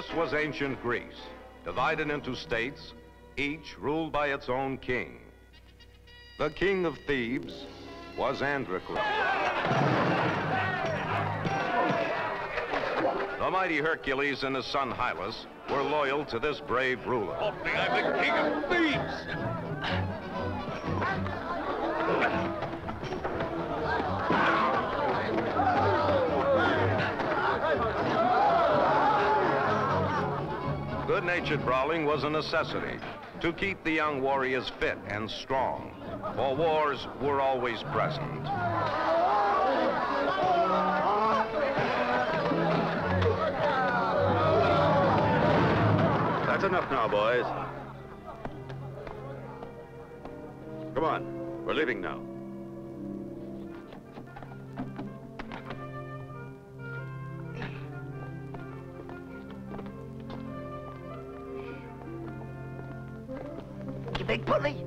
This was ancient Greece, divided into states, each ruled by its own king. The king of Thebes was Androcles. The mighty Hercules and his son Hylas were loyal to this brave ruler. I'm the king of Thebes! Good-natured brawling was a necessity to keep the young warriors fit and strong, for wars were always present. That's enough now, boys. Come on, we're leaving now. You big bully?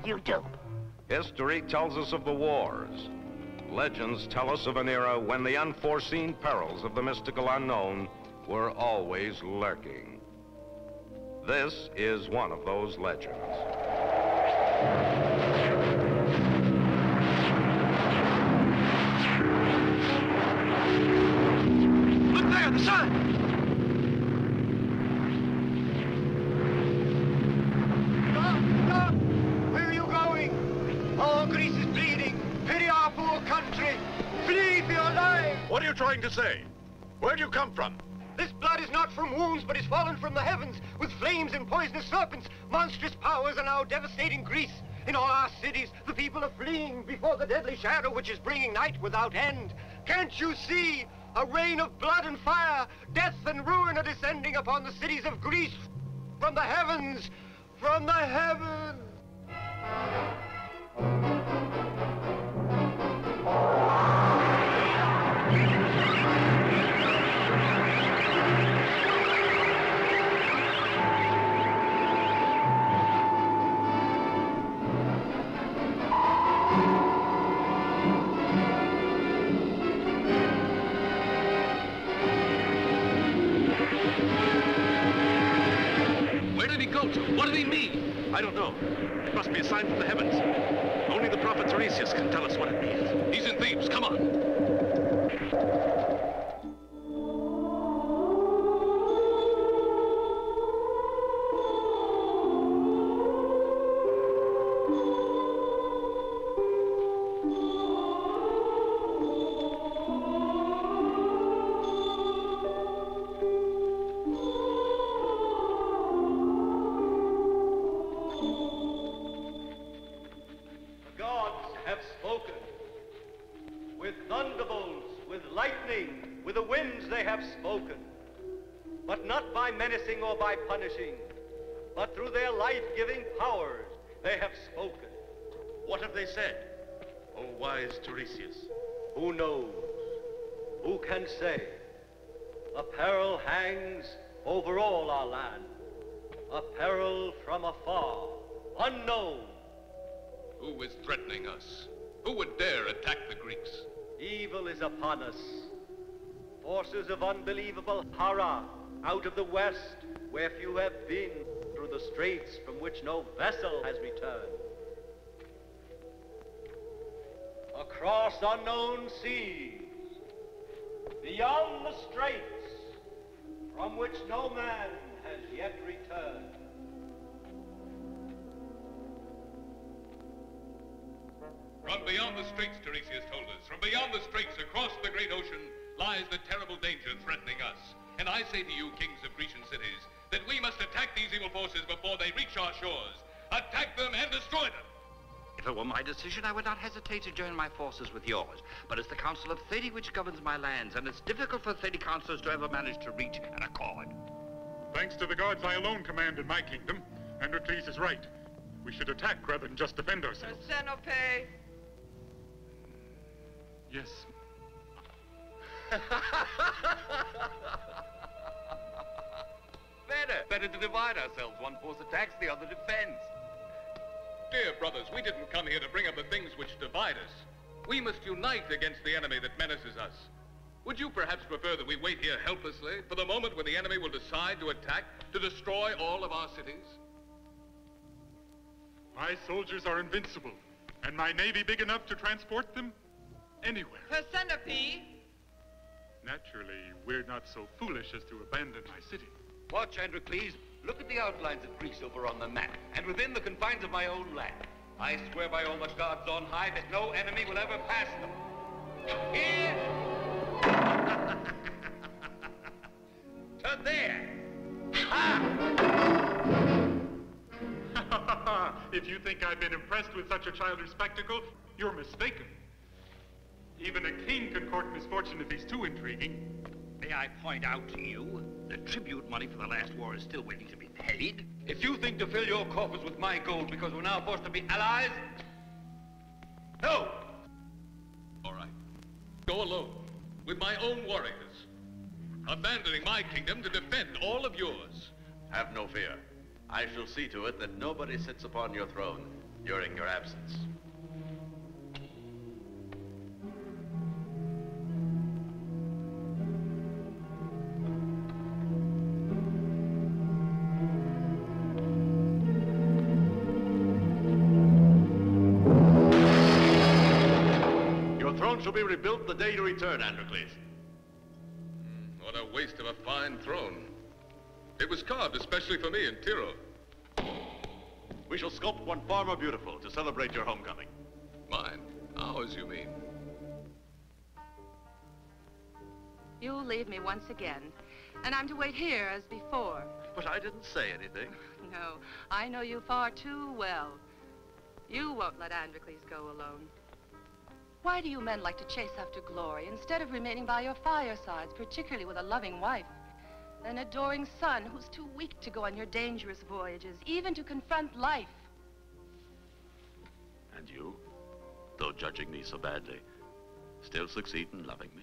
You do. History tells us of the wars. Legends tell us of an era when the unforeseen perils of the mystical unknown were always lurking. This is one of those legends. Look there, the sun! Stop! Where are you going? All Greece is bleeding. Pity our poor country. Flee for your lives. What are you trying to say? Where do you come from? This blood is not from wounds, but is fallen from the heavens, with flames and poisonous serpents. Monstrous powers are now devastating Greece. In all our cities, the people are fleeing before the deadly shadow which is bringing night without end. Can't you see? A rain of blood and fire, death and ruin are descending upon the cities of Greece from the heavens, from the heavens. What do they mean? I don't know. It must be a sign from the heavens. Only the prophet Tiresias can tell us what it means. He's in Thebes. Come on. Menacing or by punishing, but through their life-giving powers they have spoken. What have they said? Oh, wise Tiresias. Who knows? Who can say? A peril hangs over all our land. A peril from afar, unknown. Who is threatening us? Who would dare attack the Greeks? Evil is upon us. Forces of unbelievable horror out of the west, where few have been, through the straits from which no vessel has returned. Across unknown seas, beyond the straits, from which no man has yet returned. From beyond the straits, Tiresias told us, from beyond the straits, across the great ocean, lies the terrible danger threatening us. And I say to you, kings of Grecian cities, that we must attack these evil forces before they reach our shores. Attack them and destroy them. If it were my decision, I would not hesitate to join my forces with yours. But it's the Council of 30 which governs my lands, and it's difficult for 30 councils to ever manage to reach an accord. Thanks to the gods, I alone command in my kingdom. Androcles is right. We should attack rather than just defend ourselves. Arsenope. Yes. Better to divide ourselves. One force attacks, the other defends. Dear brothers, we didn't come here to bring up the things which divide us. We must unite against the enemy that menaces us. Would you perhaps prefer that we wait here helplessly for the moment when the enemy will decide to attack, to destroy all of our cities? My soldiers are invincible, and my navy big enough to transport them anywhere. Persenope! Naturally, we're not so foolish as to abandon my city. Watch, Androcles. Look at the outlines of Greece over on the map, and within the confines of my own land. I swear by all the gods on high that no enemy will ever pass them. Here! To there! If you think I've been impressed with such a childish spectacle, you're mistaken. Even a king could court misfortune if he's too intriguing. May I point out to you, the tribute money for the last war is still waiting to be paid. If you think to fill your coffers with my gold because we're now forced to be allies, no! All right. Go alone, with my own warriors, abandoning my kingdom to defend all of yours. Have no fear. I shall see to it that nobody sits upon your throne during your absence. Your throne shall be rebuilt the day you return, Androcles. What a waste of a fine throne. It was carved especially for me in Tiro. We shall sculpt one far more beautiful to celebrate your homecoming. Mine? Ours, you mean? You'll leave me once again, and I'm to wait here as before. But I didn't say anything. No, I know you far too well. You won't let Androcles go alone. Why do you men like to chase after glory instead of remaining by your firesides, particularly with a loving wife? An adoring son who's too weak to go on your dangerous voyages, even to confront life. And you, though judging me so badly, still succeed in loving me.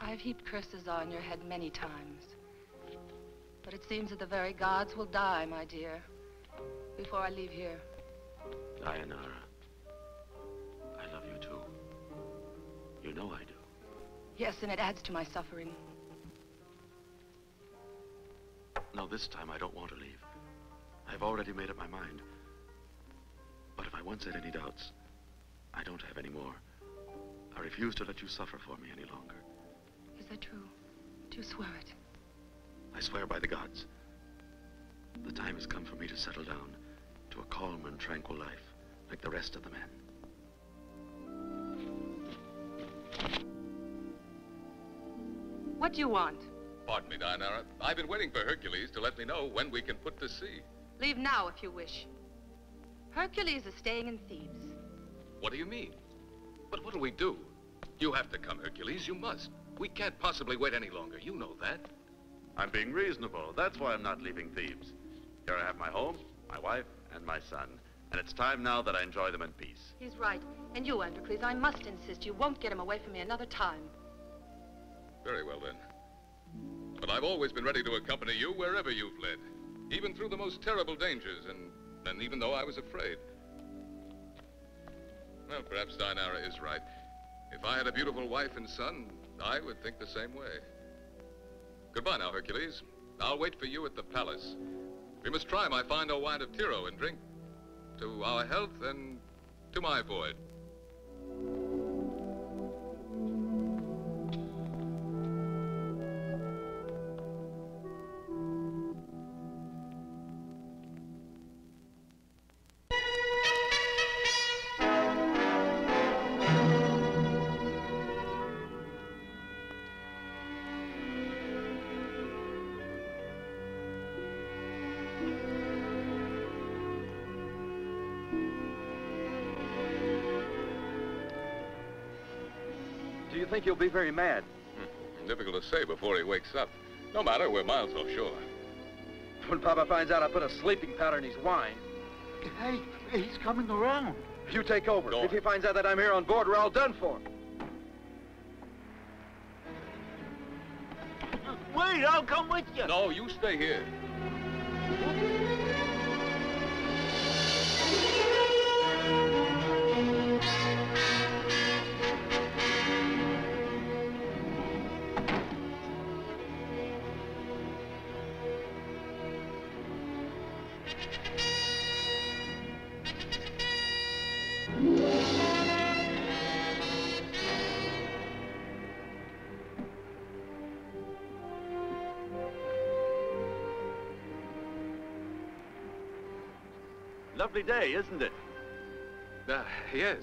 I've heaped curses on your head many times. But it seems that the very gods will die, my dear, before I leave here. Dayanara, I love you too. You know I do. Yes, and it adds to my suffering. No, this time I don't want to leave. I've already made up my mind. But if I once had any doubts, I don't have any more. I refuse to let you suffer for me any longer. Is that true? Do you swear it? I swear by the gods. The time has come for me to settle down to a calm and tranquil life, like the rest of the men. What do you want? Pardon me, Dayanara. I've been waiting for Hercules to let me know when we can put to sea. Leave now if you wish. Hercules is staying in Thebes. What do you mean? But what'll we do? You have to come, Hercules. You must. We can't possibly wait any longer. You know that. I'm being reasonable. That's why I'm not leaving Thebes. Here I have my home, my wife, and my son. And it's time now that I enjoy them in peace. He's right. And you, Androcles, I must insist you won't get him away from me another time. Very well, then. But I've always been ready to accompany you wherever you've led, even through the most terrible dangers, and even though I was afraid. Well, perhaps Dayanara is right. If I had a beautiful wife and son, I would think the same way. Goodbye now, Hercules. I'll wait for you at the palace. We must try my fine old wine of Tiro and drink to our health and to my void. Do you think he'll be very mad? Difficult to say before he wakes up. No matter, we're miles offshore. When Papa finds out I put a sleeping powder in his wine. Hey, he's coming around. You take over. Go If he finds out that I'm here on board, we're all done for. Wait, I'll come with you. No, you stay here. Lovely day, isn't it? Yes.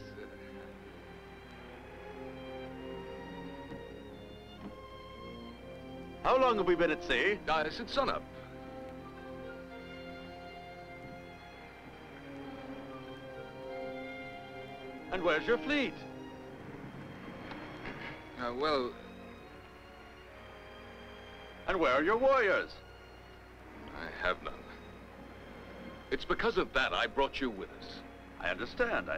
How long have we been at sea? Since sunup. And where's your fleet? Well... And where are your warriors? I have none. It's because of that I brought you with us. I understand.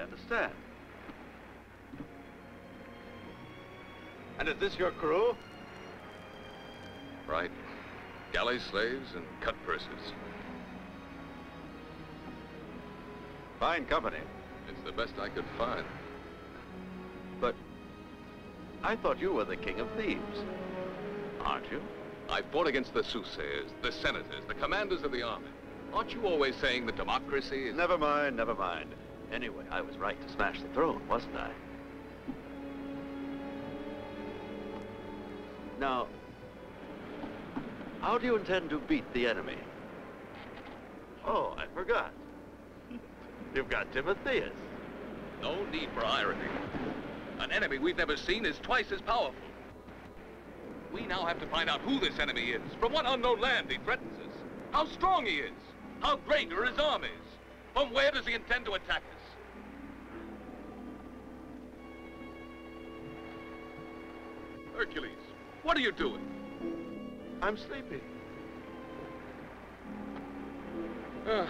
And is this your crew? Right. Galley slaves and cut purses. Fine company. It's the best I could find. But I thought you were the king of thieves. Aren't you? I fought against the soothsayers, the senators, the commanders of the army. Aren't you always saying that democracy is... Never mind. Anyway, I was right to smash the throne, wasn't I? Now, how do you intend to beat the enemy? Oh, I forgot. You've got Timotheus. No need for irony. An enemy we've never seen is twice as powerful. We now have to find out who this enemy is, from what unknown land he threatens us, how strong he is, how great are his armies, from where does he intend to attack us? Hercules, what are you doing? I'm sleepy. I'm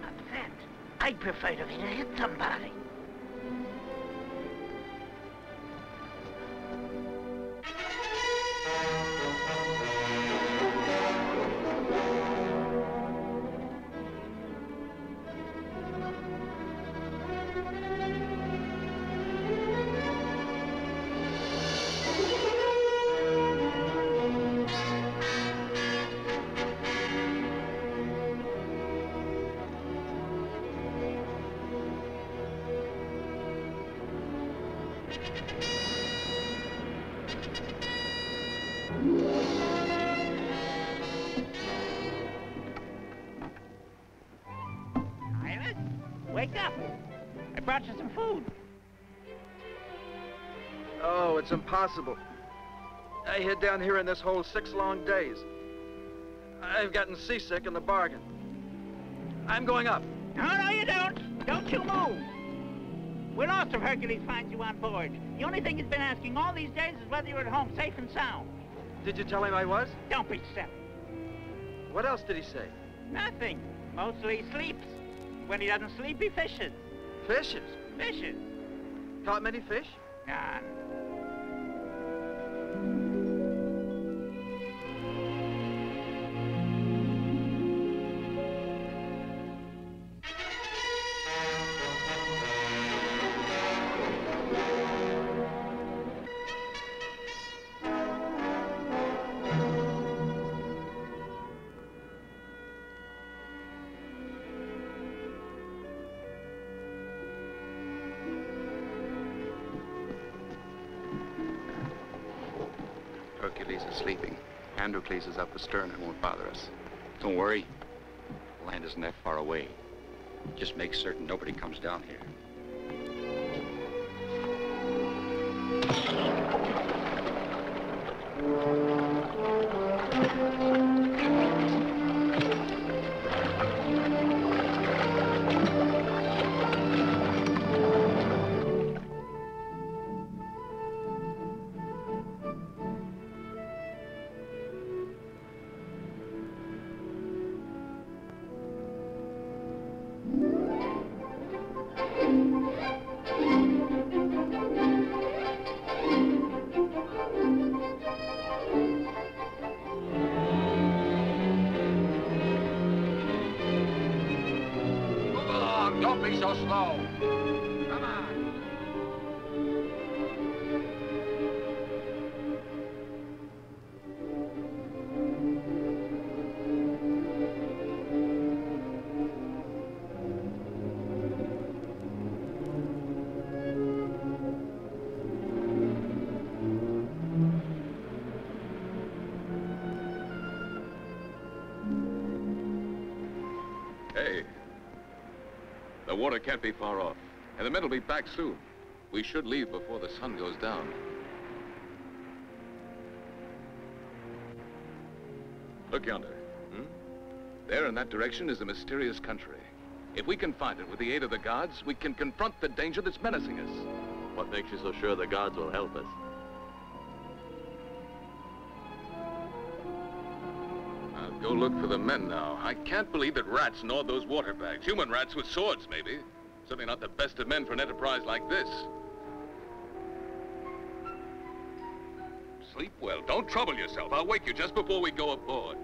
upset. I'd prefer to hit somebody. Wake up! I brought you some food. Oh, it's impossible. I hid down here in this hole 6 long days. I've gotten seasick in the bargain. I'm going up. No, you don't. Don't you move. We're lost if Hercules finds you on board. The only thing he's been asking all these days is whether you're at home, safe and sound. Did you tell him I was? Don't be silly. What else did he say? Nothing. Mostly he sleeps. When he doesn't sleep, he fishes. Fishes? Fishes. Caught many fish? None. Hercules is sleeping. Androcles is up astern and won't bother us. Don't worry. The land isn't that far away. Just make certain nobody comes down here. Don't be so slow. Come on. The water can't be far off, and the men will be back soon. We should leave before the sun goes down. Look yonder. There in that direction is a mysterious country. If we can find it with the aid of the gods, we can confront the danger that's menacing us. What makes you so sure the gods will help us? I'll go look for the men now. I can't believe that rats gnawed those water bags. Human rats with swords, maybe. Certainly not the best of men for an enterprise like this. Sleep well. Don't trouble yourself. I'll wake you just before we go aboard.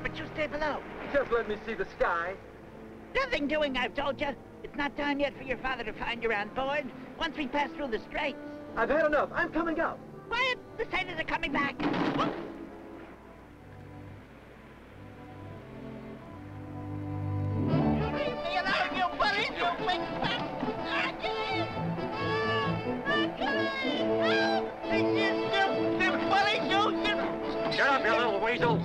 But you stay below. Just let me see the sky. Nothing doing, I've told you. It's not time yet for your father to find you on board. Once we pass through the straits. I've had enough. I'm coming up. Quiet! The sailors are coming back. Leave me alone, you bullies, you big fat... Shut up, you little weasel!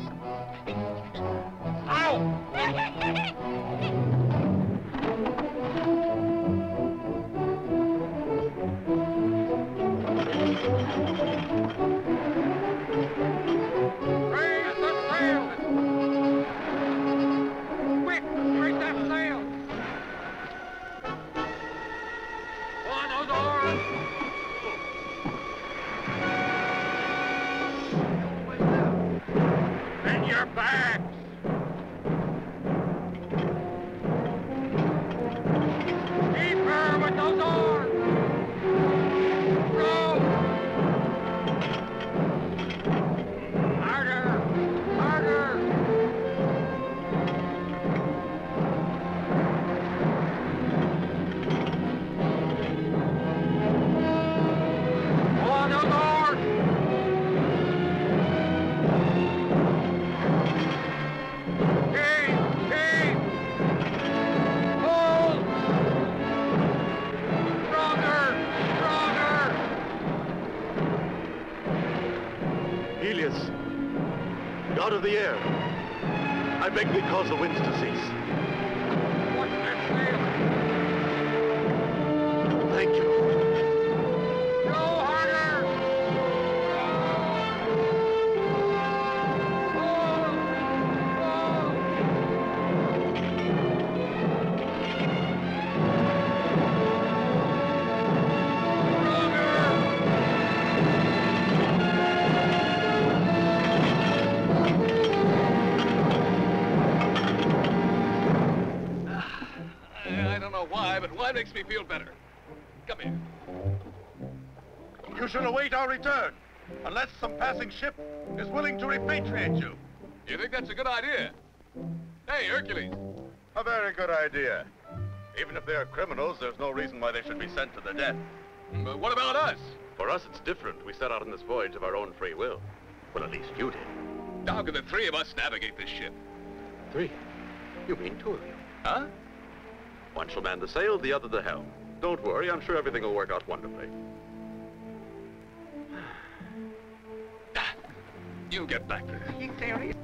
God of the air, I beg thee cause the winds to cease. Thank you. But wine makes me feel better. Come here. You should await our return, unless some passing ship is willing to repatriate you. You think that's a good idea? Hey, Hercules. A very good idea. Even if they are criminals, there's no reason why they should be sent to their death. But what about us? For us, it's different. We set out on this voyage of our own free will. Well, at least you did. How can the three of us navigate this ship? Three? You mean two of you? Huh? One shall man the sail, the other the helm. Don't worry, I'm sure everything will work out wonderfully. You get back there. Are you serious?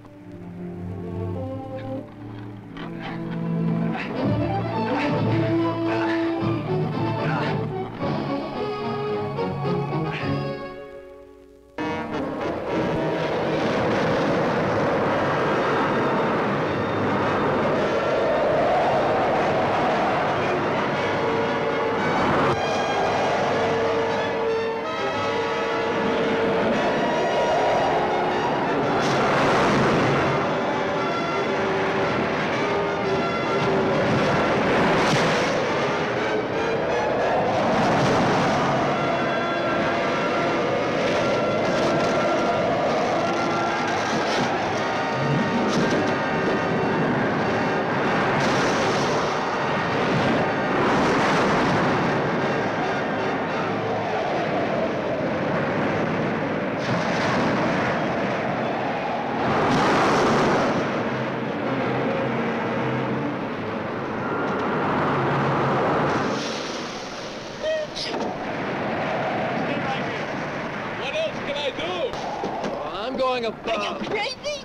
flying above. Are you crazy?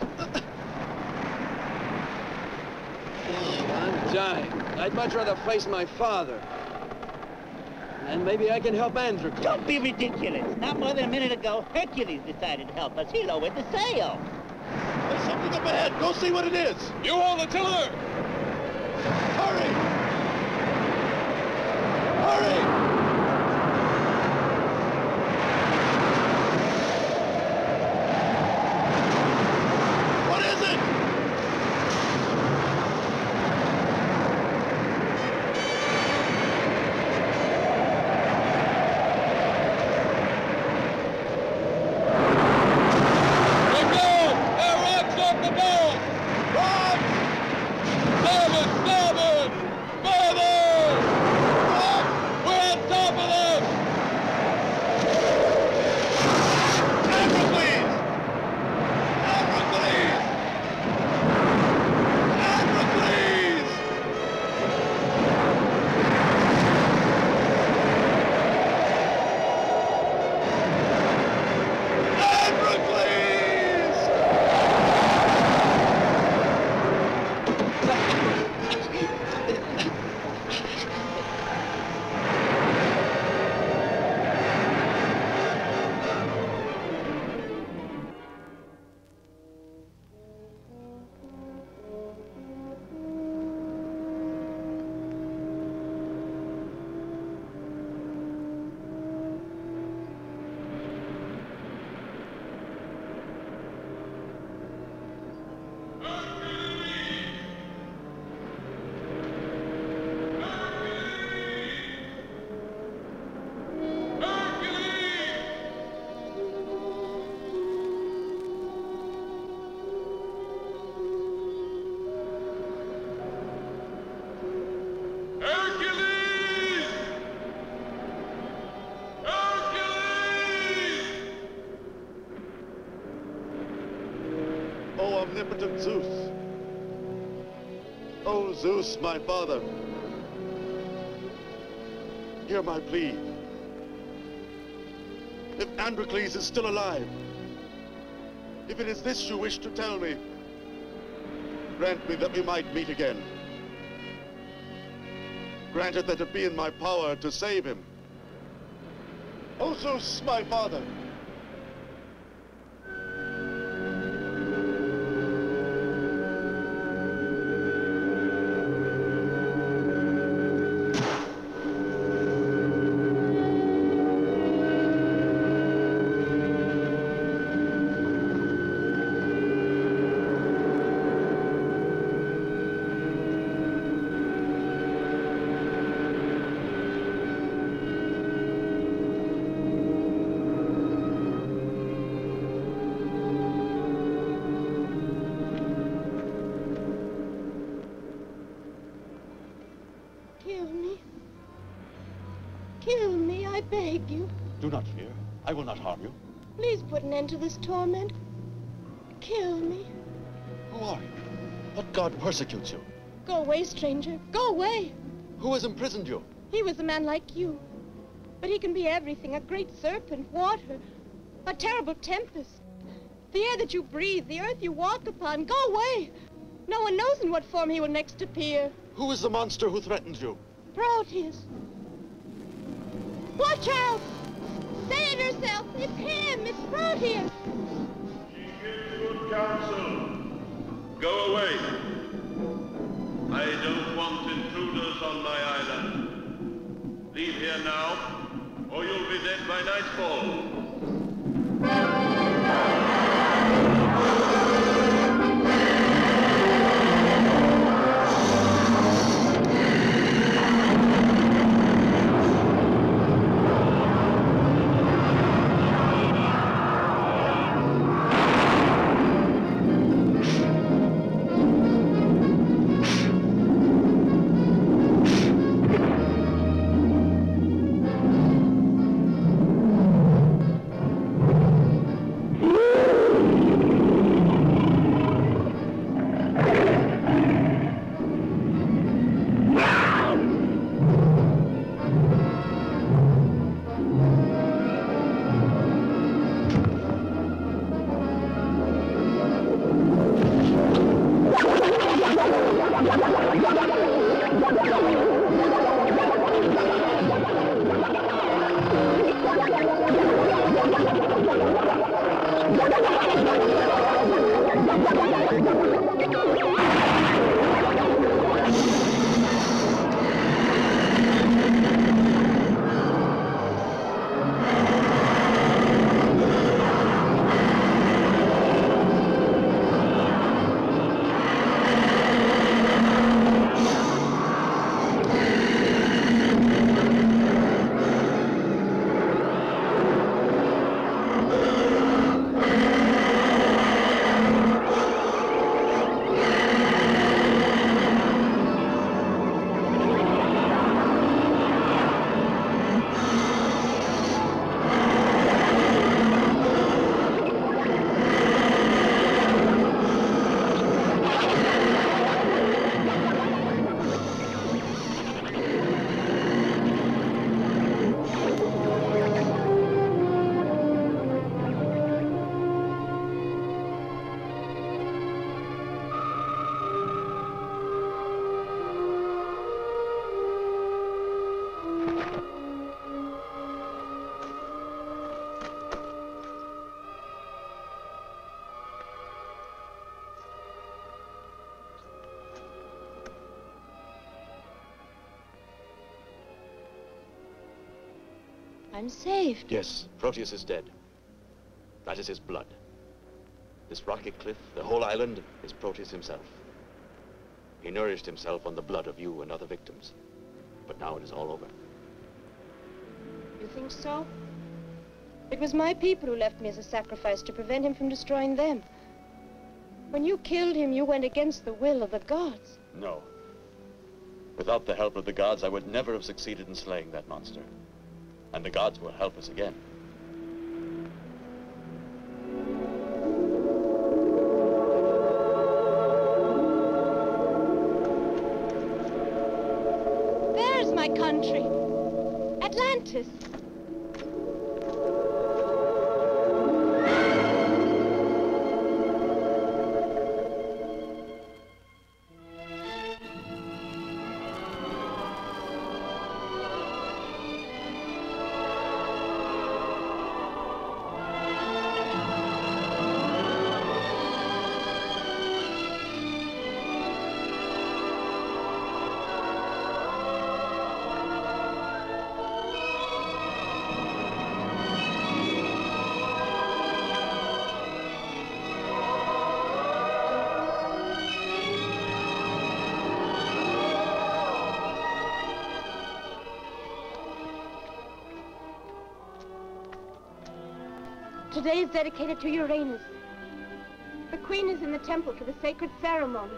I'm dying. I'd much rather face my father. And maybe I can help Andrew. Don't be ridiculous. Not more than a minute ago, Hercules decided to help us. He lowered the sail. There's something up ahead. Go see what it is. You hold the tiller! Hurry! Hurry! Omnipotent Zeus. Oh, Zeus, my father. Hear my plea. If Androcles is still alive, if it is this you wish to tell me, grant me that we might meet again. Grant it that it be in my power to save him. Oh, Zeus, my father. Kill me, I beg you. Do not fear. I will not harm you. Please put an end to this torment. Kill me. Who are you? What god persecutes you? Go away, stranger. Go away. Who has imprisoned you? He was a man like you. But he can be everything. A great serpent, water, a terrible tempest. The air that you breathe, the earth you walk upon. Go away. No one knows in what form he will next appear. Who is the monster who threatens you? Proteus. Watch out! Save yourself! It's him! It's Proteus! She gives good counsel. Go away. I don't want intruders on my island. Leave here now, or you'll be dead by nightfall. I'm saved. Yes, Proteus is dead. That is his blood. This rocky cliff, the whole island, is Proteus himself. He nourished himself on the blood of you and other victims. But now it is all over. You think so? It was my people who left me as a sacrifice to prevent him from destroying them. When you killed him, you went against the will of the gods. No. Without the help of the gods, I would never have succeeded in slaying that monster. And the gods will help us again. There's my country. Atlantis. Today is dedicated to Uranus. The queen is in the temple for the sacred ceremony.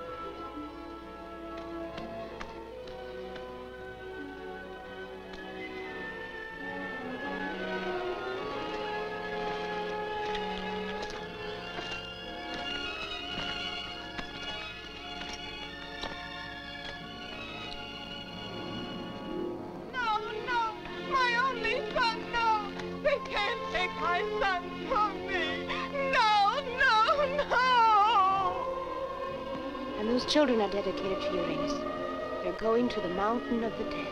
Children are dedicated to Uranus. They're going to the mountain of the dead.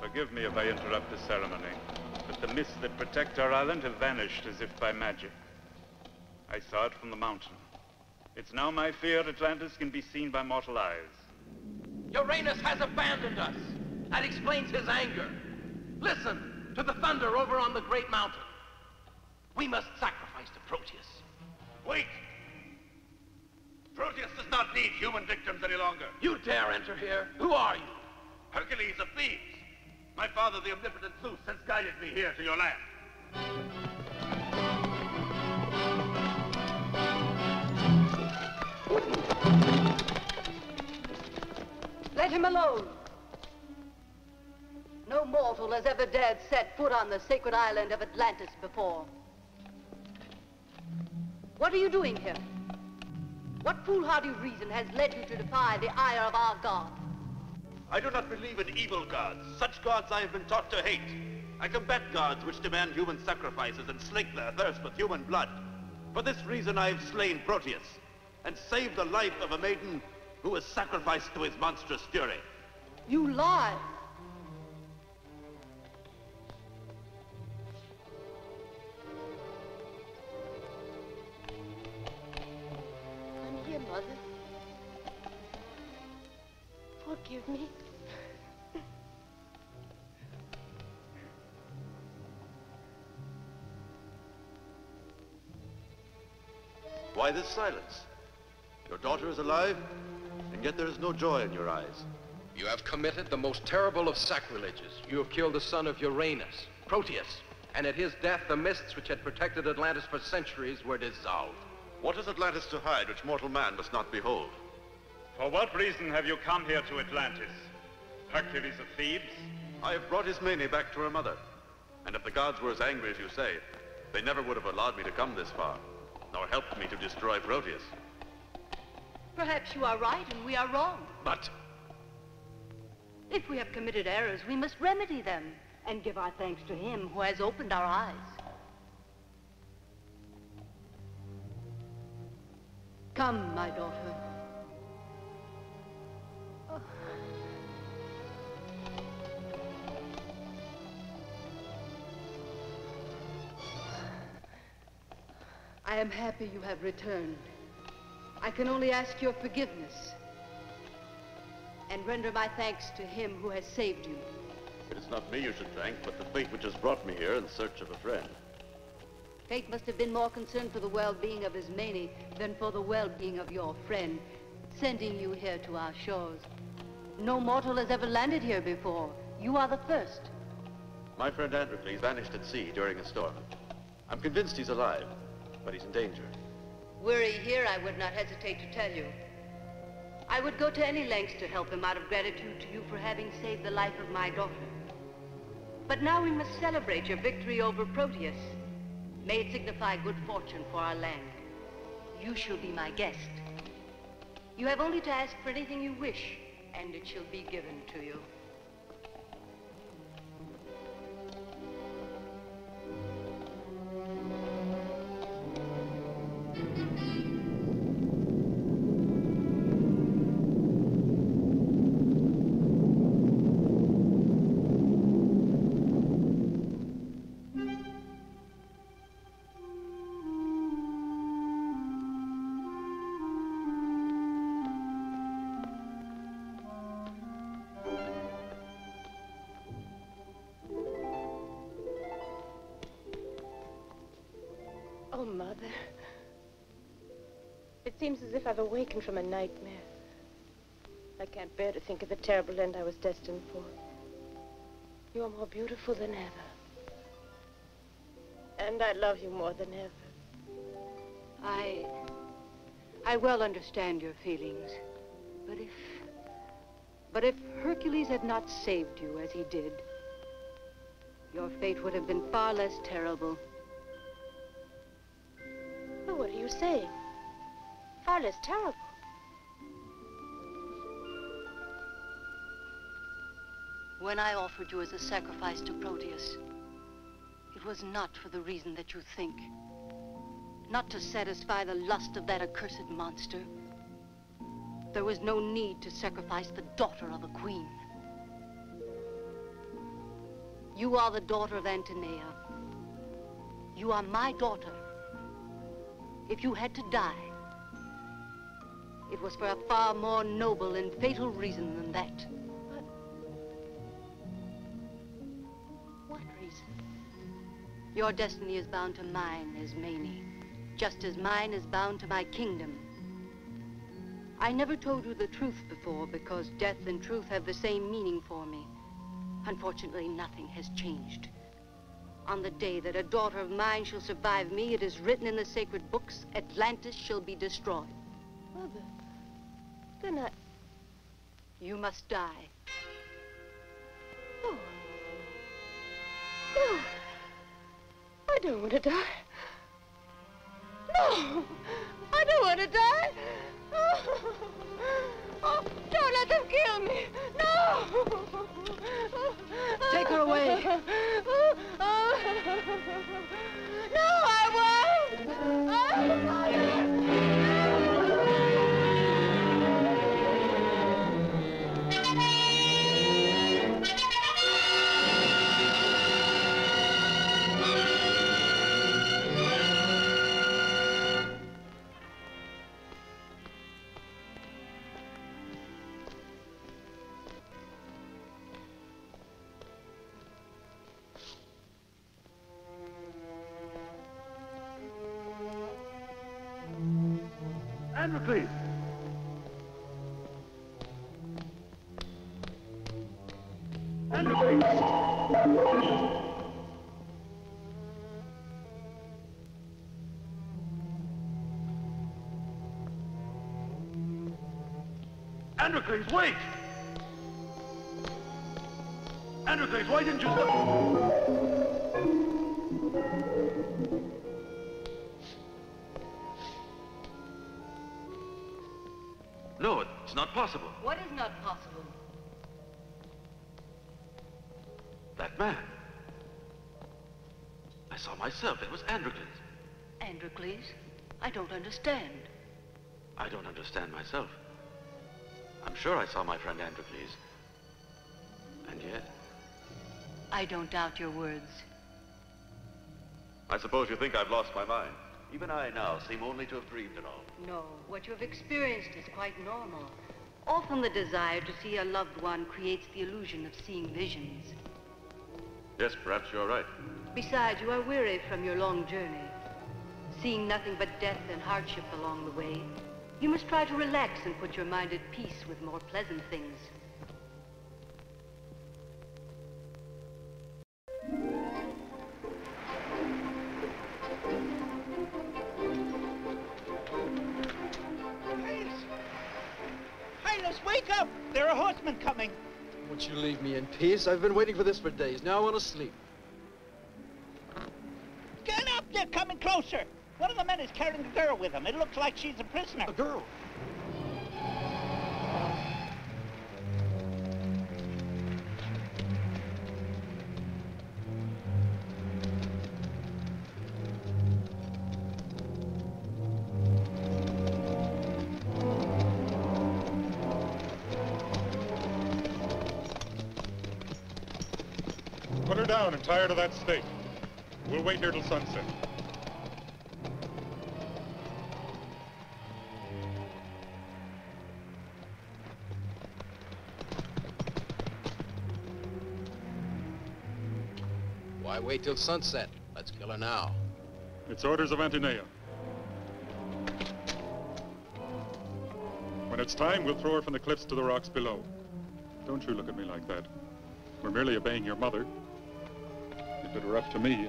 Forgive me if I interrupt the ceremony, but the mists that protect our island have vanished as if by magic. I saw it from the mountain. It's now my fear Atlantis can be seen by mortal eyes. Uranus has abandoned us. That explains his anger. Listen to the thunder over on the great mountain. We must sacrifice to Proteus. Wait! Proteus does not need human victims any longer. You dare enter here? Who are you? Hercules of Thebes. My father, the omnipotent Zeus, has guided me here to your land. Let him alone. No mortal has ever dared set foot on the sacred island of Atlantis before. What are you doing here? What foolhardy reason has led you to defy the ire of our gods? I do not believe in evil gods. Such gods I have been taught to hate. I combat gods which demand human sacrifices and slake their thirst with human blood. For this reason I have slain Proteus and saved the life of a maiden who was sacrificed to his monstrous fury. You lie. I'm here, Mother. Forgive me. Why this silence? Your daughter is alive, and yet there is no joy in your eyes. You have committed the most terrible of sacrileges. You have killed the son of Uranus, Proteus, and at his death the mists which had protected Atlantis for centuries were dissolved. What is Atlantis to hide which mortal man must not behold? For what reason have you come here to Atlantis? Hercules of Thebes? I have brought Ismene back to her mother. And if the gods were as angry as you say, they never would have allowed me to come this far, nor helped me to destroy Proteus. Perhaps you are right and we are wrong. But if we have committed errors, we must remedy them and give our thanks to him who has opened our eyes. Come, my daughter. I am happy you have returned. I can only ask your forgiveness and render my thanks to him who has saved you. It is not me you should thank, but the fate which has brought me here in search of a friend. Fate must have been more concerned for the well-being of Ismene than for the well-being of your friend, sending you here to our shores. No mortal has ever landed here before. You are the first. My friend Androcles vanished at sea during a storm. I'm convinced he's alive, but he's in danger. Were he here, I would not hesitate to tell you. I would go to any lengths to help him out of gratitude to you for having saved the life of my daughter. But now we must celebrate your victory over Proteus. May it signify good fortune for our land. You shall be my guest. You have only to ask for anything you wish, and it shall be given to you. Oh, Mother. It seems as if I've awakened from a nightmare. I can't bear to think of the terrible end I was destined for. You are more beautiful than ever. And I love you more than ever. I well understand your feelings. But if Hercules had not saved you as he did, your fate would have been far less terrible. But what are you saying? Far less terrible. When I offered you as a sacrifice to Proteus, it was not for the reason that you think. Not to satisfy the lust of that accursed monster. There was no need to sacrifice the daughter of a queen. You are the daughter of Antenea. You are my daughter. If you had to die, it was for a far more noble and fatal reason than that. What reason? Your destiny is bound to mine, Ismene, just as mine is bound to my kingdom. I never told you the truth before because death and truth have the same meaning for me. Unfortunately, nothing has changed. On the day that a daughter of mine shall survive me, it is written in the sacred books, Atlantis shall be destroyed. Mother, then I... You must die. No. No. I don't want to die. No. I don't want to die. Oh. Oh, don't let them kill me. No. Take her away. No, I won't. Androcles! Androcles! Androcles, wait! Androcles, why didn't you stop? No, it's not possible. What is not possible? That man. I saw myself. It was Androcles. Androcles? I don't understand. I don't understand myself. I'm sure I saw my friend Androcles. And yet... I don't doubt your words. I suppose you think I've lost my mind. Even I now seem only to have dreamed it all. No, what you have experienced is quite normal. Often the desire to see a loved one creates the illusion of seeing visions. Yes, perhaps you're right. Besides, you are weary from your long journey. Seeing nothing but death and hardship along the way, you must try to relax and put your mind at peace with more pleasant things. Wake up! There are horsemen coming. Won't you leave me in peace? I've been waiting for this for days. Now I want to sleep. Get up! They're coming closer. One of the men is carrying a girl with him. It looks like she's a prisoner. A girl? Put her down and tie her to that stake. We'll wait here till sunset. Why wait till sunset? Let's kill her now. It's orders of Antinea. When it's time, we'll throw her from the cliffs to the rocks below. Don't you look at me like that. We're merely obeying your mother. If it were up to me...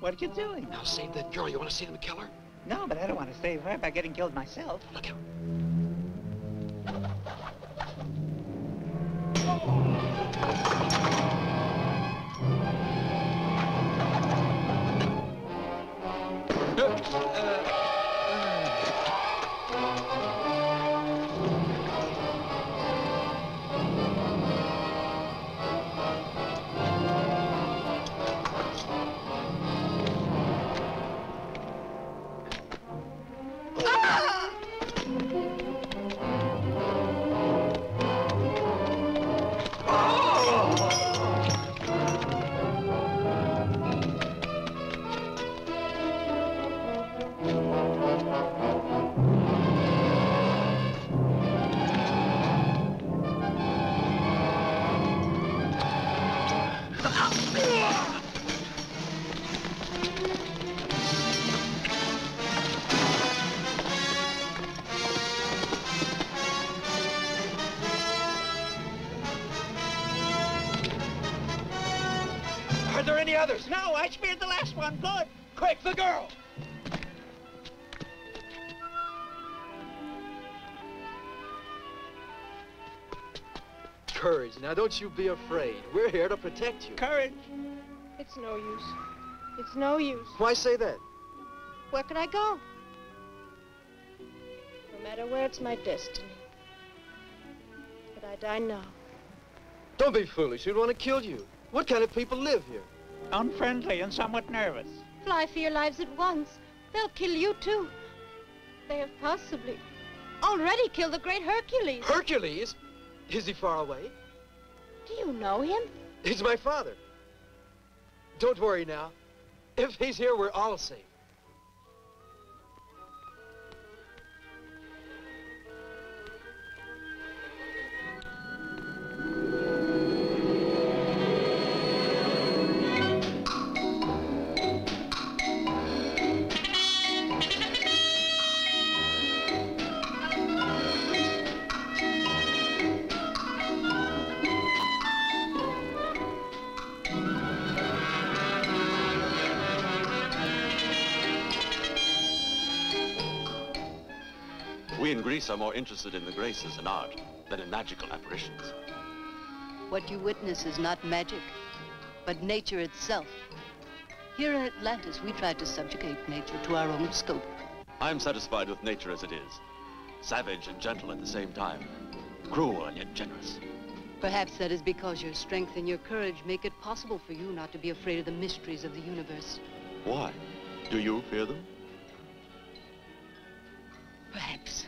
What are you doing? Now save that girl. You want to see them kill her? No, but I don't want to save her by getting killed myself. Look out. there any others? No, I speared the last one. Good. Quick, the girl! Courage. Now, don't you be afraid. We're here to protect you. Courage. It's no use. It's no use. Why say that? Where could I go? No matter where, it's my destiny. But I die now. Don't be foolish. We'd want to kill you. What kind of people live here? Unfriendly and somewhat nervous. Fly for your lives at once. They'll kill you, too. They have possibly already killed the great Hercules. Hercules? Is he far away? Do you know him? He's my father. Don't worry now. If he's here, we're all safe. We in Greece are more interested in the graces and art than in magical apparitions. What you witness is not magic, but nature itself. Here in Atlantis, we try to subjugate nature to our own scope. I'm satisfied with nature as it is. Savage and gentle at the same time. Cruel and yet generous. Perhaps that is because your strength and your courage make it possible for you not to be afraid of the mysteries of the universe. Why? Do you fear them? Perhaps.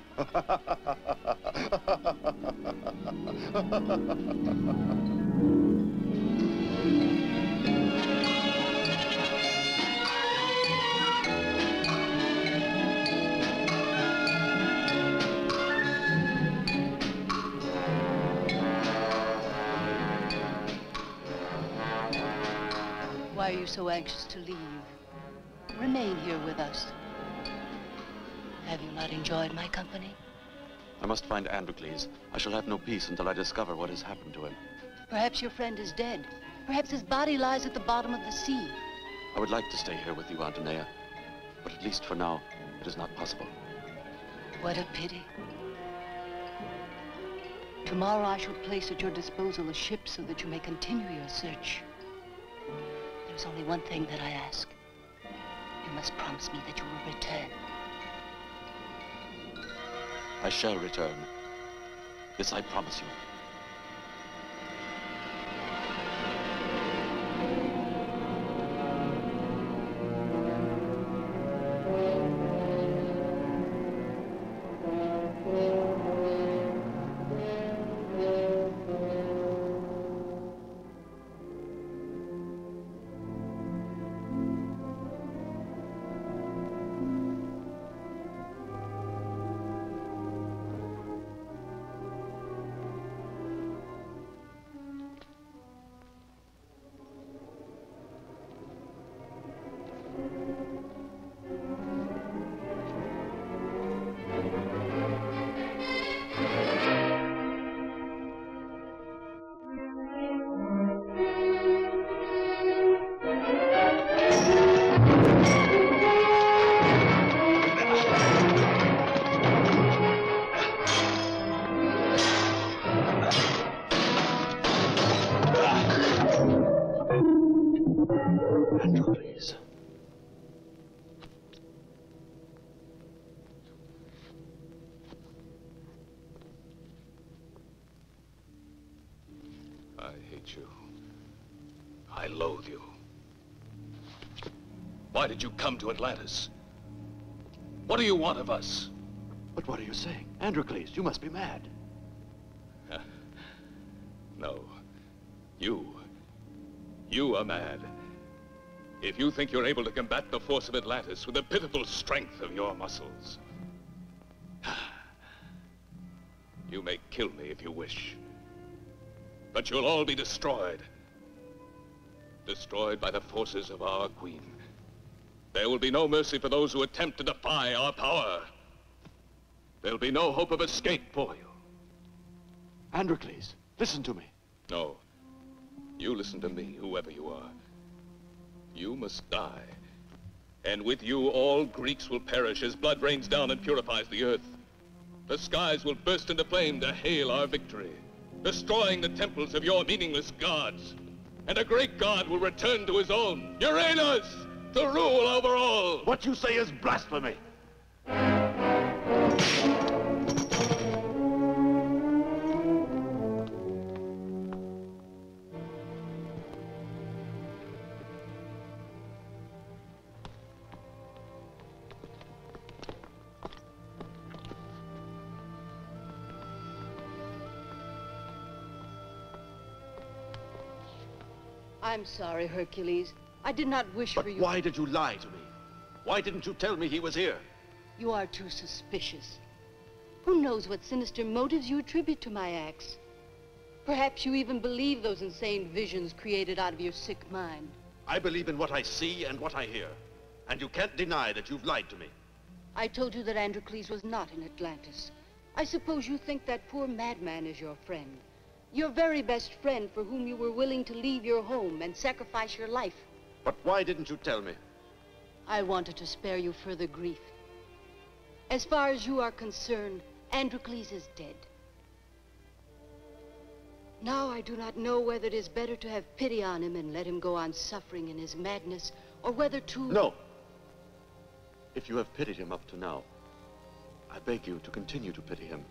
Why are you so anxious to leave? Remain here with us. Have you not enjoyed my company? I must find Androcles. I shall have no peace until I discover what has happened to him. Perhaps your friend is dead. Perhaps his body lies at the bottom of the sea. I would like to stay here with you, Antonea, but at least for now, it is not possible. What a pity. Tomorrow I shall place at your disposal a ship so that you may continue your search. There's only one thing that I ask. You must promise me that you will return. I shall return. This I promise you. Androcles. I hate you. I loathe you. Why did you come to Atlantis? What do you want of us? But what are you saying? Androcles, you must be mad. No. You are mad. If you think you're able to combat the force of Atlantis with the pitiful strength of your muscles. You may kill me if you wish. But you'll all be destroyed. Destroyed by the forces of our queen. There will be no mercy for those who attempt to defy our power. There'll be no hope of escape for you. Androcles, listen to me. No. You listen to me, whoever you are. You must die. And with you, all Greeks will perish as blood rains down and purifies the earth. The skies will burst into flame to hail our victory, destroying the temples of your meaningless gods. And a great god will return to his own, Uranus, to rule over all. What you say is blasphemy. I'm sorry, Hercules. I did not wish for you. Why did you lie to me? Why didn't you tell me he was here? You are too suspicious. Who knows what sinister motives you attribute to my acts? Perhaps you even believe those insane visions created out of your sick mind. I believe in what I see and what I hear. And you can't deny that you've lied to me. I told you that Androcles was not in Atlantis. I suppose you think that poor madman is your friend. Your very best friend for whom you were willing to leave your home and sacrifice your life. But why didn't you tell me? I wanted to spare you further grief. As far as you are concerned, Androcles is dead. Now I do not know whether it is better to have pity on him and let him go on suffering in his madness, or whether to... No. If you have pitied him up to now, I beg you to continue to pity him,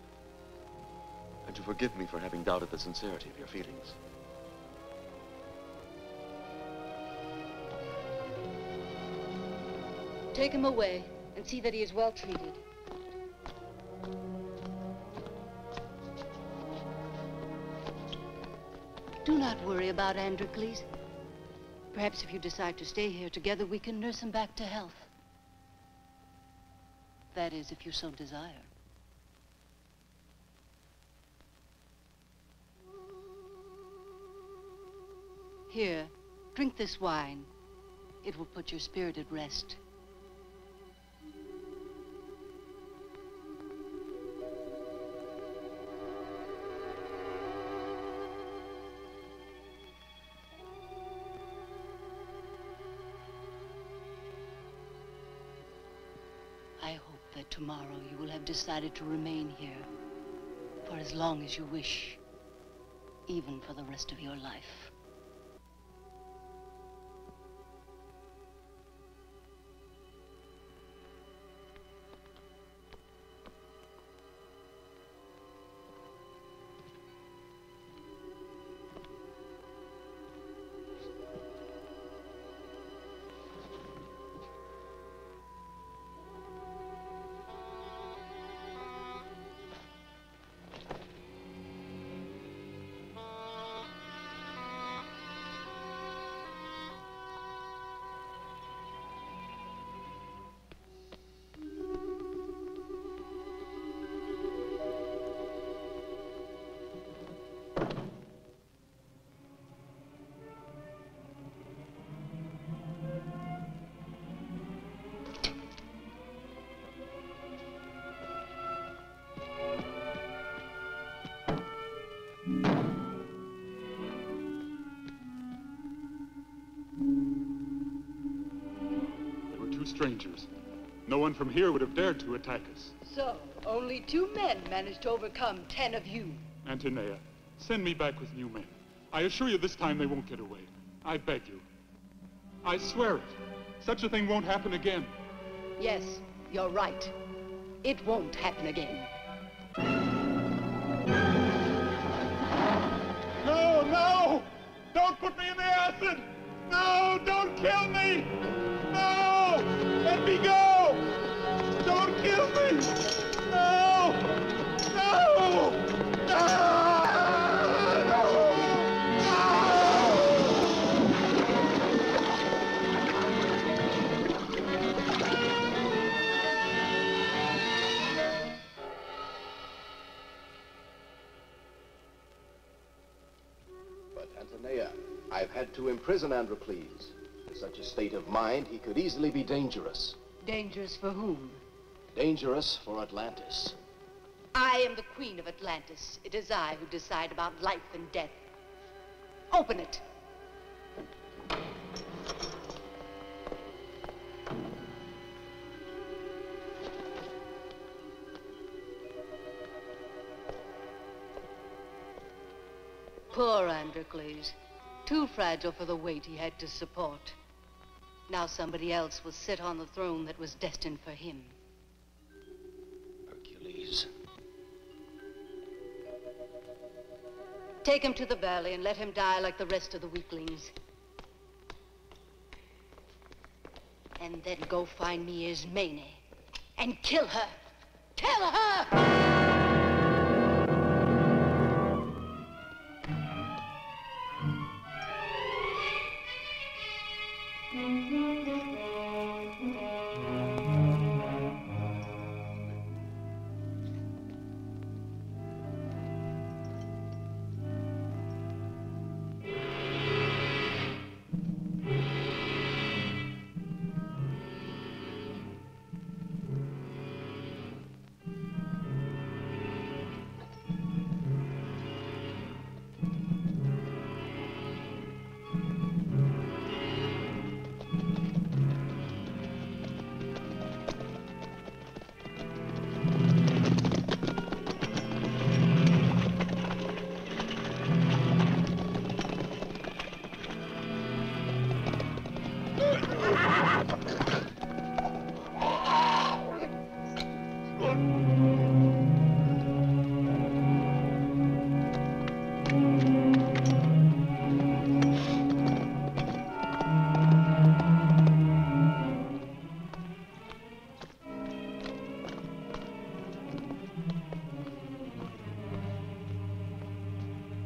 and to forgive me for having doubted the sincerity of your feelings. Take him away and see that he is well treated. Do not worry about Androcles. Perhaps if you decide to stay here together, we can nurse him back to health. That is, if you so desire. Here, drink this wine. It will put your spirit at rest. I hope that tomorrow you will have decided to remain here for as long as you wish, even for the rest of your life. Strangers. No one from here would have dared to attack us. So, only 2 men managed to overcome 10 of you. Antonia, send me back with new men. I assure you this time they won't get away. I beg you. I swear it. Such a thing won't happen again. Yes, you're right. It won't happen again. No, no! Don't put me in the acid! No, don't kill me! No! Let me go! Don't kill me! No! No! No! But, Antonia, I've had to imprison Androcles. In such a state of mind, he could easily be dangerous. Dangerous for whom? Dangerous for Atlantis. I am the Queen of Atlantis. It is I who decide about life and death. Open it. Poor Androcles. Too fragile for the weight he had to support. Now somebody else will sit on the throne that was destined for him. Hercules. Take him to the valley and let him die like the rest of the weaklings. And then go find me Ismene and kill her. Kill her!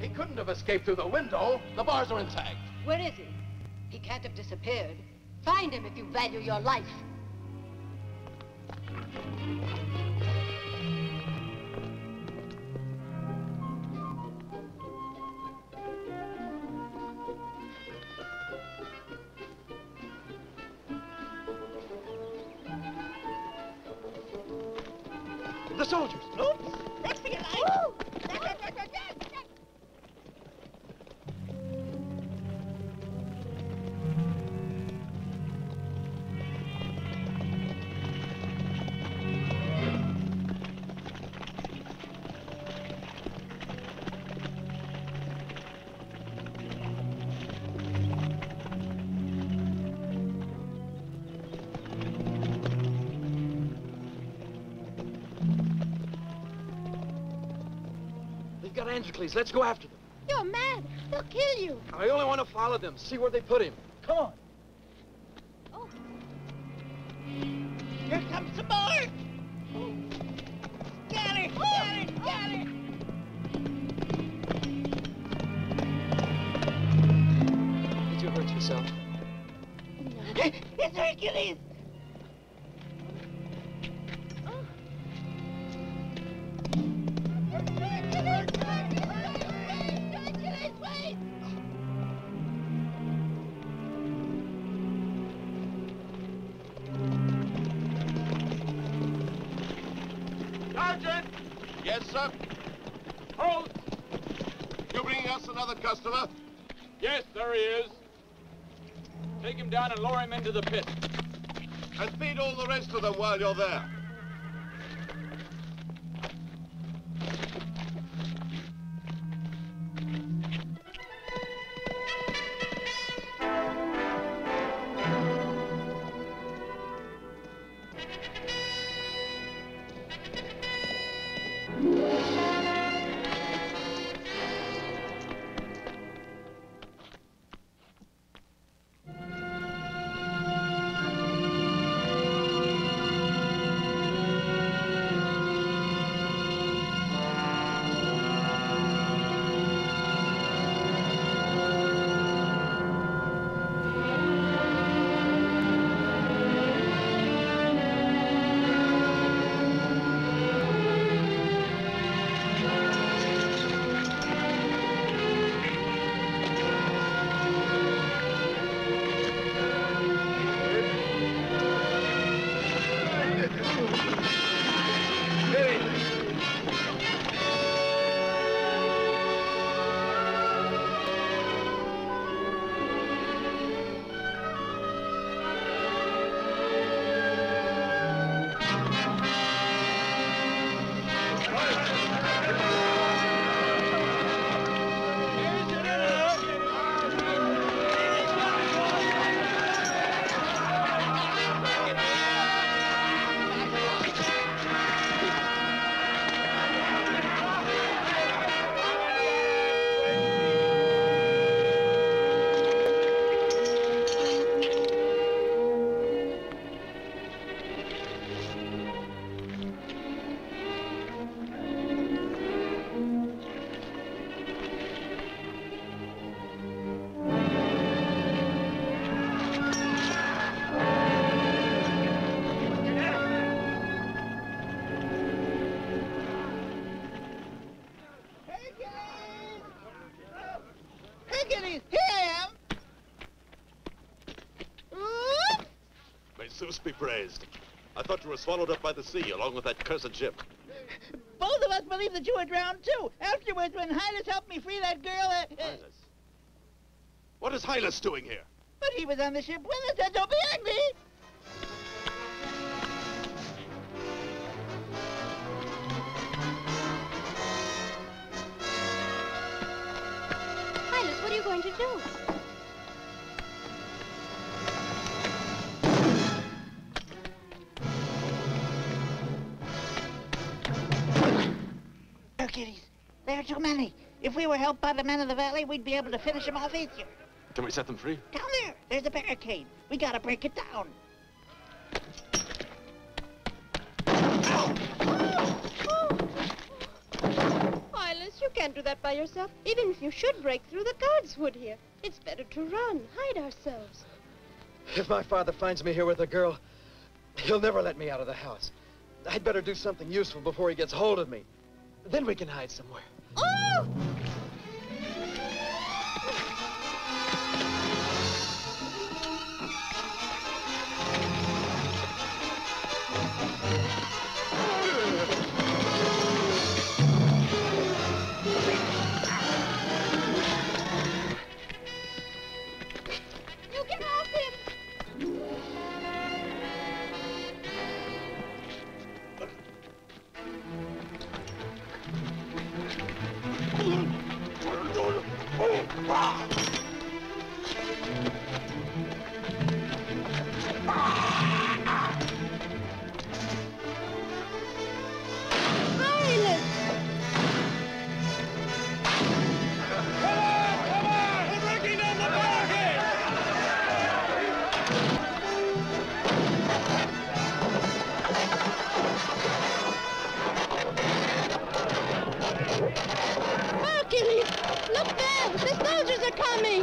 He couldn't have escaped through the window. The bars are intact. Where is he? He can't have disappeared. Find him if you value your life. The soldiers. Oops! Run for your life! Run. They've got Androcles. Let's go after them. You're mad. They'll kill you. I only want to follow them, see where they put him. Come on. Oh. Here comes some more. Got it! Got it! Got it! Did you hurt yourself? It's Hercules! Sergeant! Yes, sir? Hold! You bringing us another customer? Yes, there he is. Take him down and lower him into the pit. And feed all the rest of them while you're there. Zeus be praised. I thought you were swallowed up by the sea along with that cursed ship. Both of us believe that you were drowned, too. Afterwards, when Hylas helped me free that girl... Hylas? What is Hylas doing here? But he was on the ship with us, and don't be angry. Hylas, what are you going to do? Hercules, there are too many. If we were helped by the men of the valley, we'd be able to finish them off easier. Can we set them free? Down there, there's a barricade. We gotta break it down. Hylas, you can't do that by yourself. Even if you should break through, the guards would here. It's better to run, hide ourselves. If my father finds me here with a girl, he'll never let me out of the house. I'd better do something useful before he gets hold of me. Then we can hide somewhere. Oh! You get off him! Hercules! Look there! The soldiers are coming!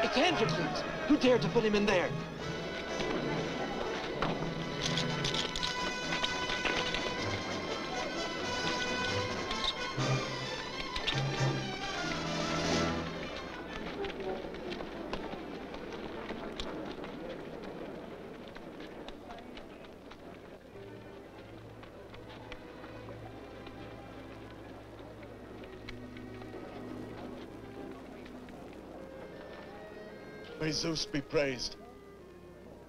It's Androcles. Who dared to put him in there? May Zeus be praised.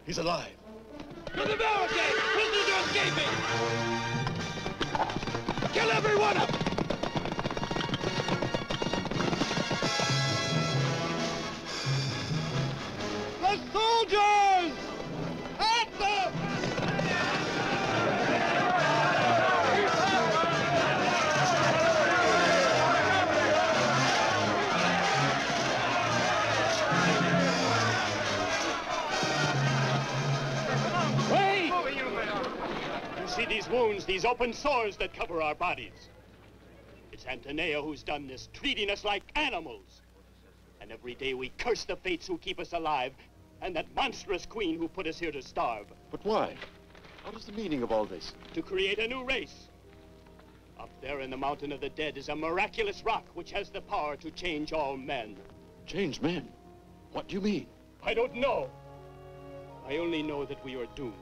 He's alive. To the barricade! Prisoners are escaping! Kill every one of them! The soldiers! At them! Wait! You see these wounds, these open sores that cover our bodies. It's Antenea who's done this, treating us like animals. And every day we curse the fates who keep us alive, and that monstrous queen who put us here to starve. But why? What is the meaning of all this? To create a new race. Up there in the Mountain of the Dead is a miraculous rock which has the power to change all men. Change men? What do you mean? I don't know. I only know that we are doomed.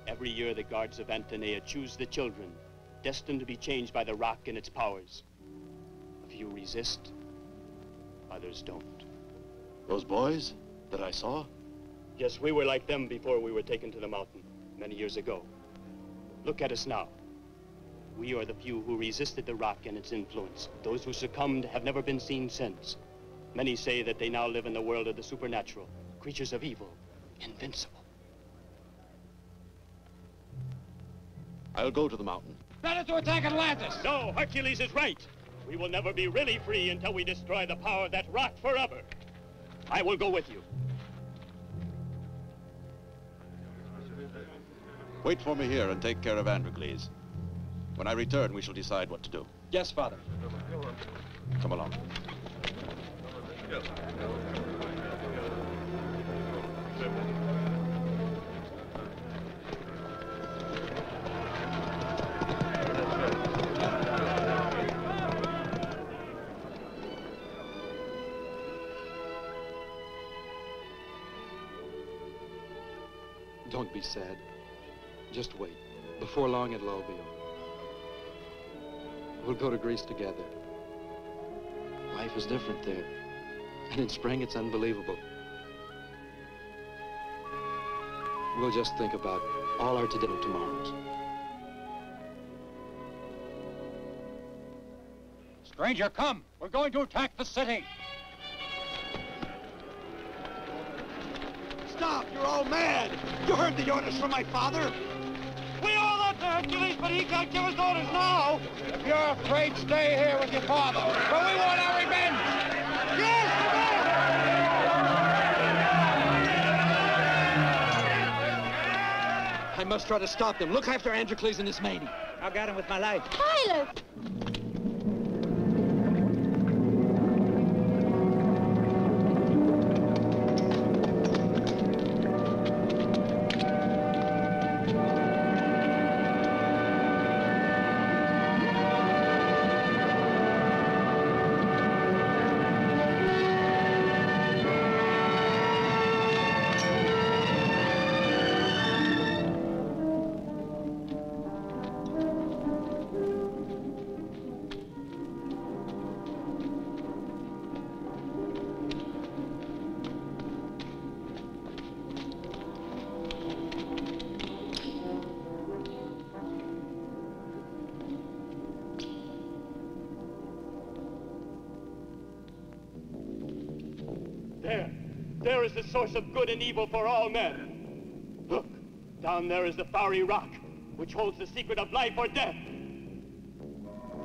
Every year the guards of Antenea choose the children, destined to be changed by the rock and its powers. A few resist, others don't. Those boys that I saw? Yes, we were like them before we were taken to the mountain, many years ago. Look at us now. We are the few who resisted the rock and its influence. Those who succumbed have never been seen since. Many say that they now live in the world of the supernatural, creatures of evil, invincible. I'll go to the mountain. Better to attack Atlantis! No, Hercules is right. We will never be really free until we destroy the power of that rock forever. I will go with you. Wait for me here and take care of Androcles. When I return, we shall decide what to do. Yes, Father. Come along. Don't be sad. Just wait. Before long, it'll all be over. We'll go to Greece together. Life is different there. And in spring, it's unbelievable. We'll just think about all our today and tomorrows. Stranger, come. We're going to attack the city. Stop! You're all mad! You heard the orders from my father! We owe that to Hercules, but he can't give us orders now. If you're afraid, stay here with your father. But we want our revenge. Yes! I must try to stop them. Look after Androcles and Ismene. I'll guard him with my life. Hylas! There is the source of good and evil for all men. Look, down there is the fiery rock, which holds the secret of life or death.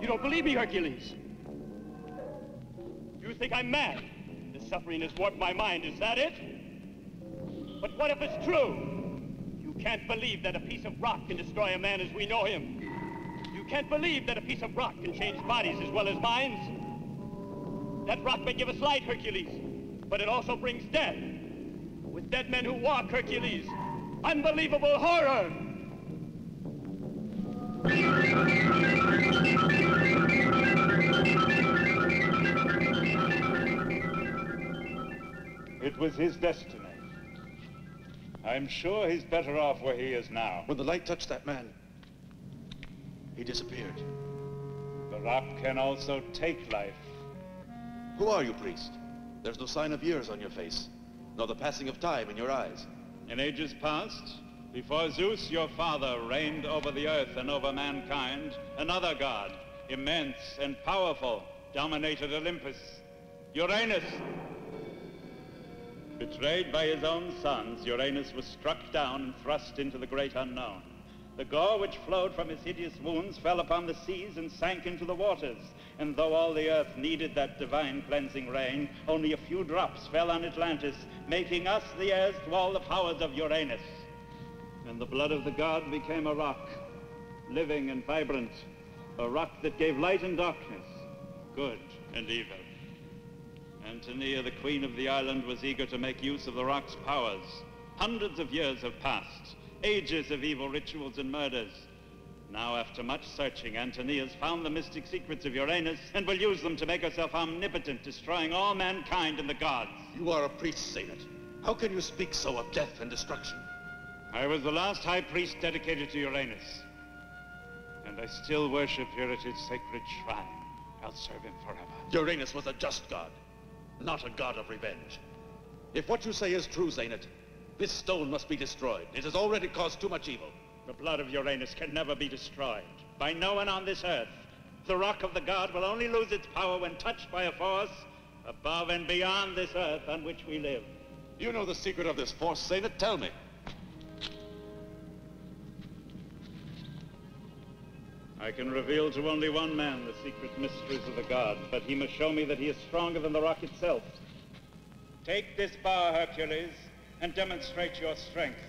You don't believe me, Hercules? You think I'm mad? The suffering has warped my mind, is that it? But what if it's true? You can't believe that a piece of rock can destroy a man as we know him. You can't believe that a piece of rock can change bodies as well as minds. That rock may give us light, Hercules, but it also brings death. With dead men who walk, Hercules, unbelievable horror! It was his destiny. I'm sure he's better off where he is now. When the light touched that man, he disappeared. The rock can also take life. Who are you, priest? There's no sign of years on your face, nor the passing of time in your eyes. In ages past, before Zeus, your father, reigned over the earth and over mankind, another god, immense and powerful, dominated Olympus. Uranus. Betrayed by his own sons, Uranus was struck down and thrust into the great unknown. The gore which flowed from his hideous wounds fell upon the seas and sank into the waters. And though all the earth needed that divine cleansing rain, only a few drops fell on Atlantis, making us the heirs to all the powers of Uranus. And the blood of the god became a rock, living and vibrant, a rock that gave light and darkness, good and evil. Antonia, the queen of the island, was eager to make use of the rock's powers. Hundreds of years have passed, ages of evil rituals and murders. Now, after much searching, Antonia's found the mystic secrets of Uranus and will use them to make herself omnipotent, destroying all mankind and the gods. You are a priest, Zaynat. How can you speak so of death and destruction? I was the last high priest dedicated to Uranus, and I still worship here at his sacred shrine. I'll serve him forever. Uranus was a just god, not a god of revenge. If what you say is true, Zaynat, this stone must be destroyed. It has already caused too much evil. The blood of Uranus can never be destroyed by no one on this earth. The rock of the god will only lose its power when touched by a force above and beyond this earth on which we live. You know the secret of this force, Zaynat. Tell me. I can reveal to only one man the secret mysteries of the god, but he must show me that he is stronger than the rock itself. Take this bar, Hercules, and demonstrate your strength.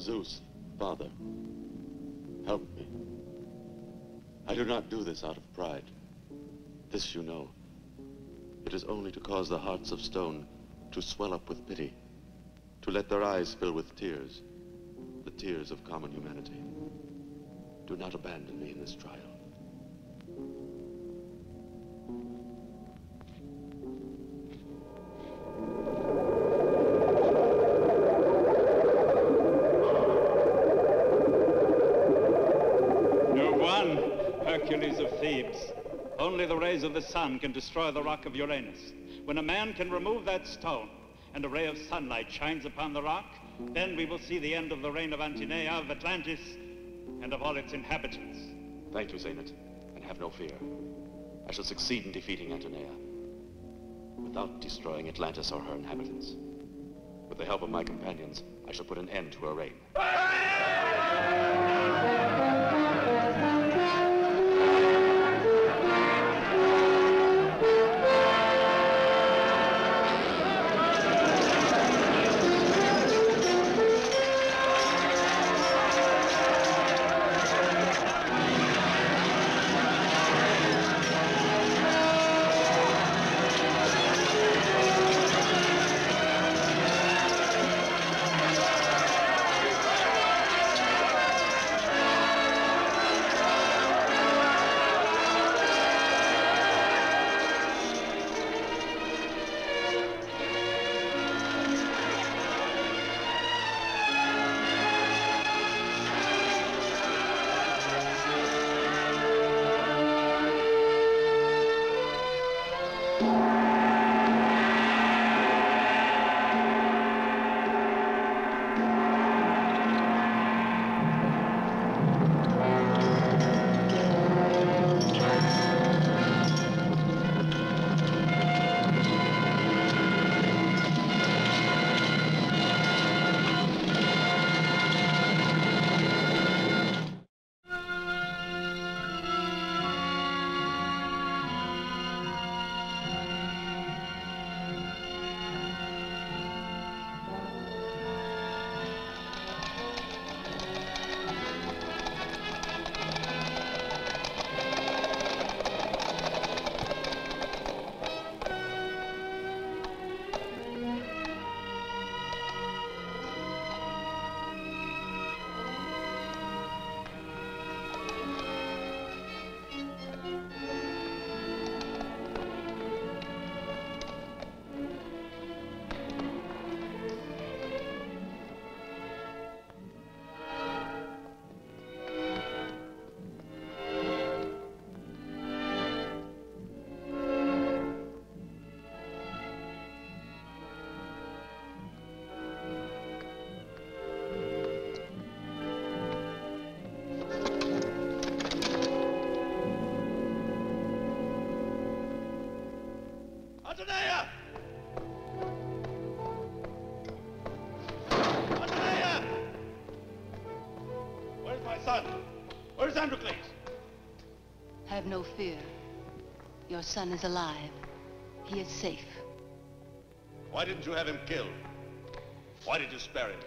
Zeus, Father, help me. I do not do this out of pride. This you know. It is only to cause the hearts of stone to swell up with pity, to let their eyes fill with tears, the tears of common humanity. Do not abandon me in this trial. You won, Hercules of Thebes. Only the rays of the sun can destroy the rock of Uranus. When a man can remove that stone, and a ray of sunlight shines upon the rock, then we will see the end of the reign of Antinea, of Atlantis, and of all its inhabitants. Thank you, Zaynit, and have no fear. I shall succeed in defeating Antinea, without destroying Atlantis or her inhabitants. With the help of my companions, I shall put an end to her reign. Antinea! Antinea! Where's my son? Where's Androcles? Have no fear. Your son is alive. He is safe. Why didn't you have him killed? Why did you spare him?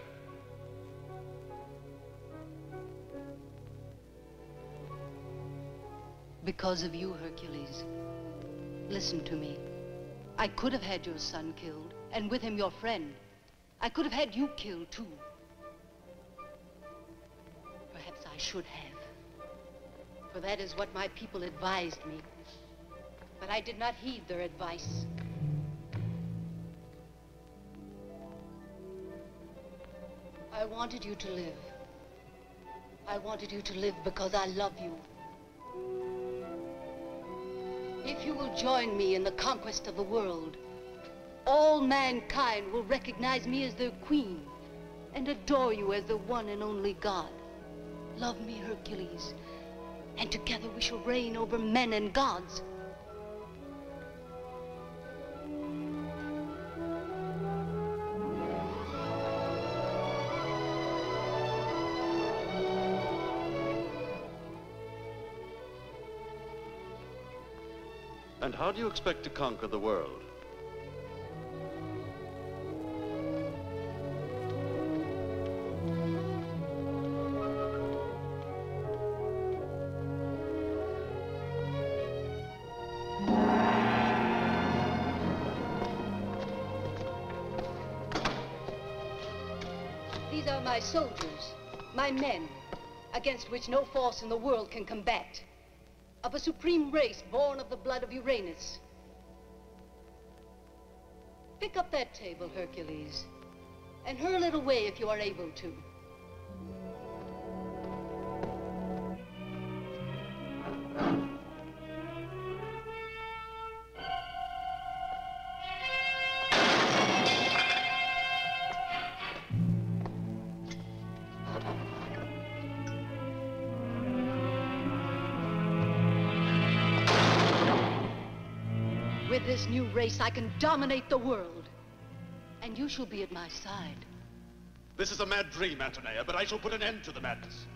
Because of you, Hercules. Listen to me. I could have had your son killed, and with him your friend. I could have had you killed, too. Perhaps I should have. For that is what my people advised me. But I did not heed their advice. I wanted you to live. I wanted you to live because I love you. If you will join me in the conquest of the world, all mankind will recognize me as their queen and adore you as the one and only God. Love me, Hercules, and together we shall reign over men and gods. And how do you expect to conquer the world? These are my soldiers, my men, against which no force in the world can combat. Of a supreme race born of the blood of Uranus. Pick up that table, Hercules, and hurl it away if you are able to. With this new race, I can dominate the world. And you shall be at my side. This is a mad dream, Antonia, but I shall put an end to the madness.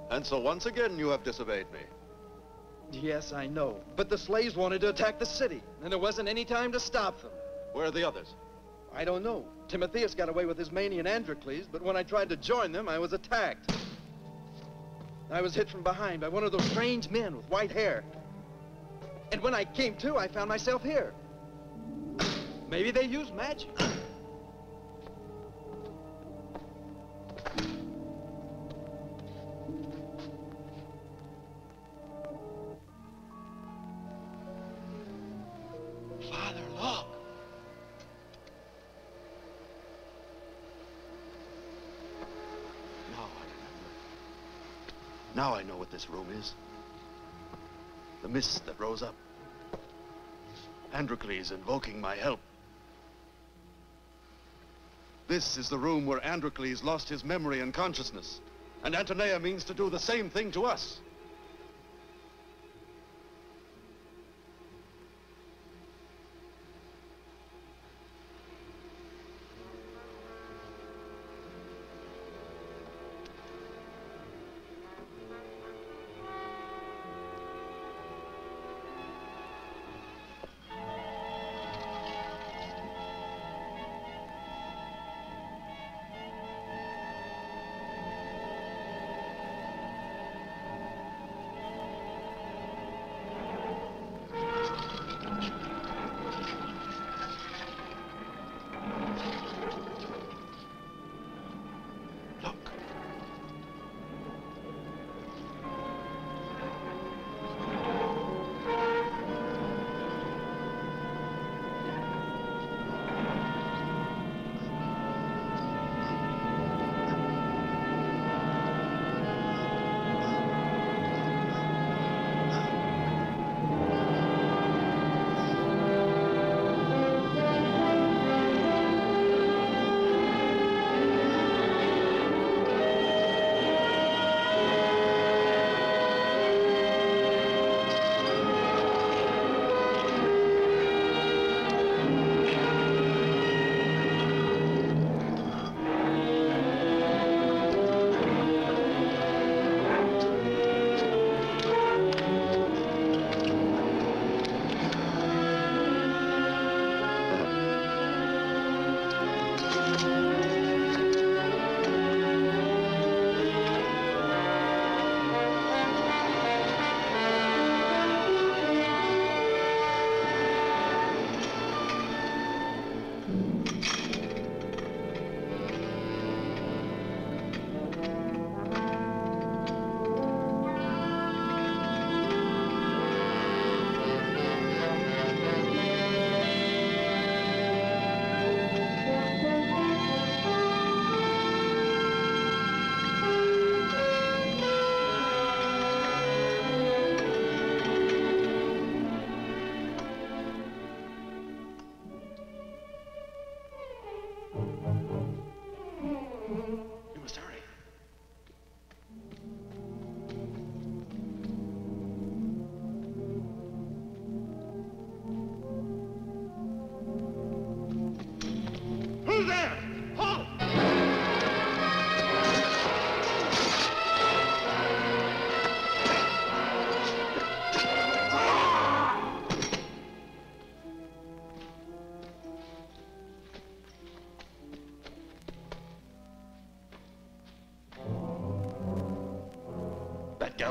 And so once again you have disobeyed me. Yes, I know. But the slaves wanted to attack the city, and there wasn't any time to stop them. Where are the others? I don't know. Timotheus got away with his mania and Androcles, but when I tried to join them, I was attacked. I was hit from behind by one of those strange men with white hair. And when I came to, I found myself here. Maybe they used magic. Father, look. Now I know what this room is. The mist that rose up. Androcles invoking my help. This is the room where Androcles lost his memory and consciousness. And Antonia means to do the same thing to us.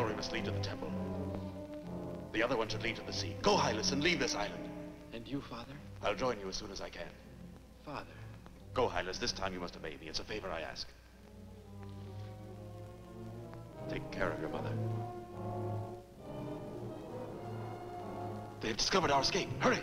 Glory must lead to the temple. The other one should lead to the sea. Go, Hylas, and leave this island. And you, Father? I'll join you as soon as I can. Father. Go, Hylas. This time you must obey me. It's a favor I ask. Take care of your mother. They have discovered our escape. Hurry!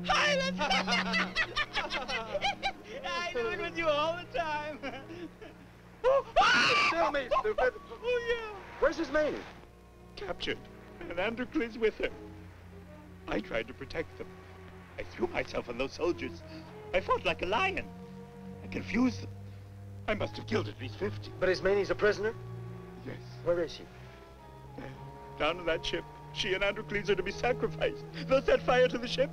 Hylas! Hylas! I do it with you all the time. Still me, stupid. Oh, yeah. Where's his Ismene? Captured, and Androcles with her. I tried to protect them. I threw myself on those soldiers. I fought like a lion. I confused them. I must have killed at least 50. But Ismene's a prisoner? Yes. Where is she? Down on that ship. She and Androcles are to be sacrificed. They'll set fire to the ship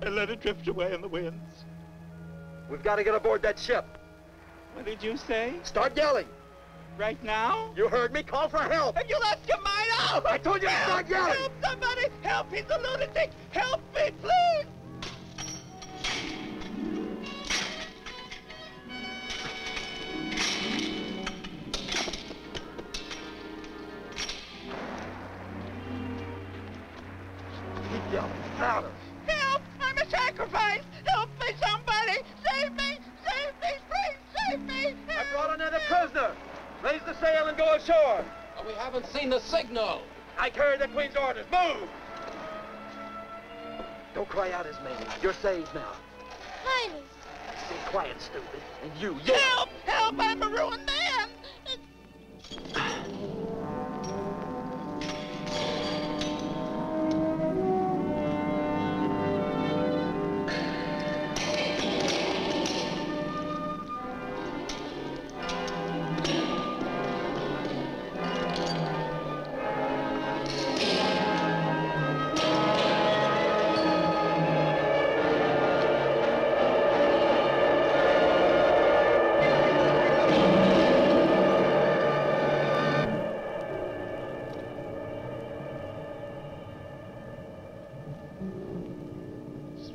and let it drift away on the winds. We've got to get aboard that ship. What did you say? Start yelling. Right now? You heard me. Call for help. And you'll ask him mine out. I told you to start yelling. Help somebody. Help. He's a lunatic. Help me, please. Keep yelling. Louder. Help. I'm a sacrifice. Help me, somebody. Save me. Save me, please. Save me. I brought another prisoner. Raise the sail and go ashore. But we haven't seen the signal. I carried the Queen's orders. Move! Don't cry out, Ismene. You're saved now. Highness. Stay quiet, stupid. And you, yell. Help! Help! I'm a ruined man!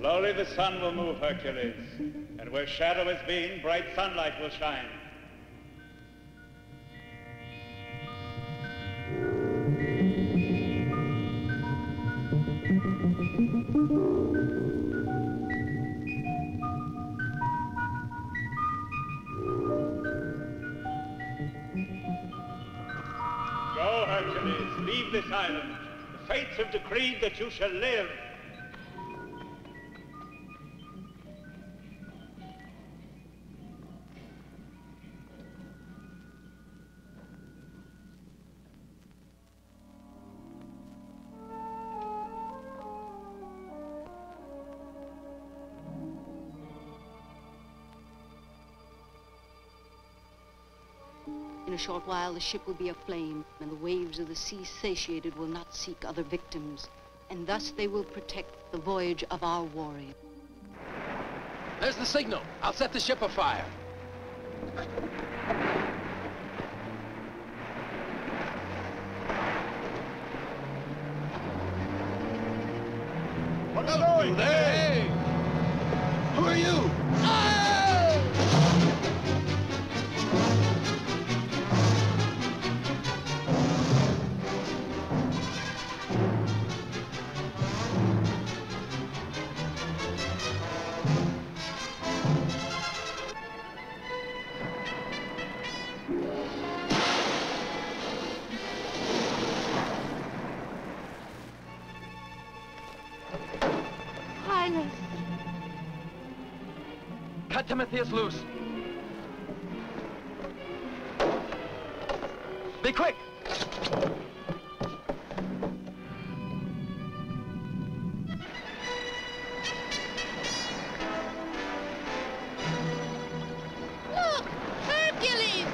Slowly the sun will move, Hercules, and where shadow has been, bright sunlight will shine. Go, Hercules, leave this island. The fates have decreed that you shall live. In a short while, the ship will be aflame, and the waves of the sea satiated will not seek other victims. And thus they will protect the voyage of our warrior. There's the signal. I'll set the ship afire. What's going? Hey! Who are you? Highness. Cut Timotheus loose. Be quick! Look! Hercules!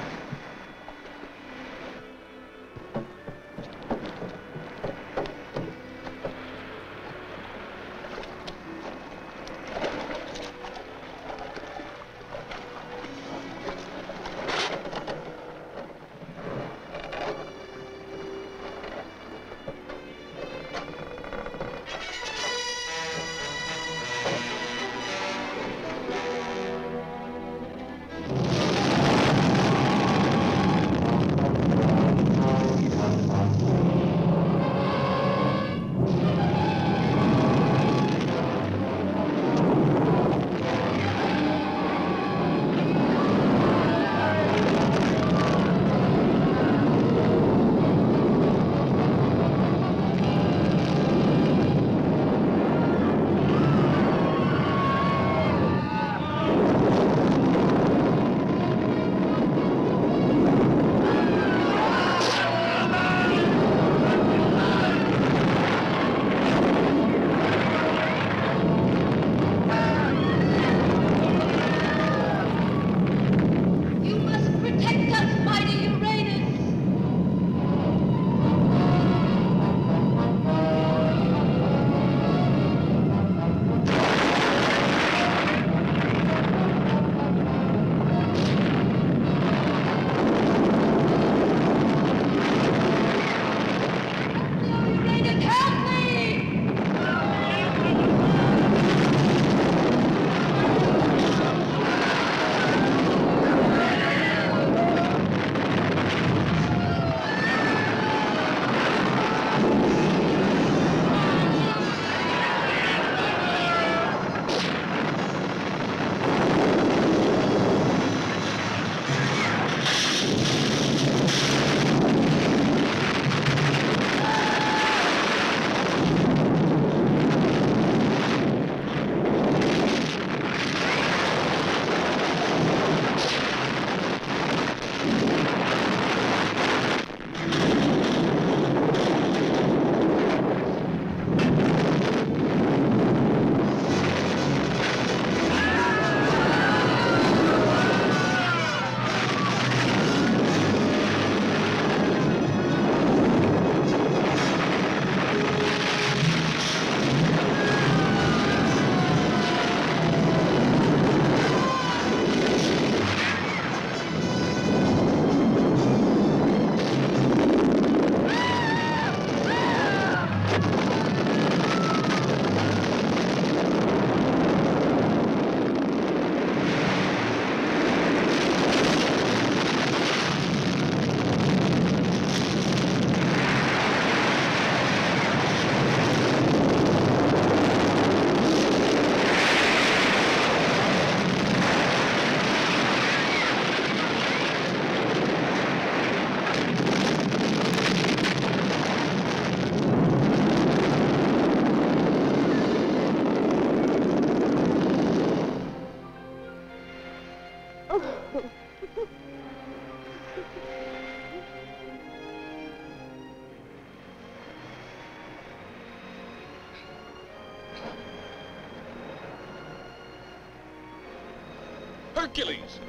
Hercules!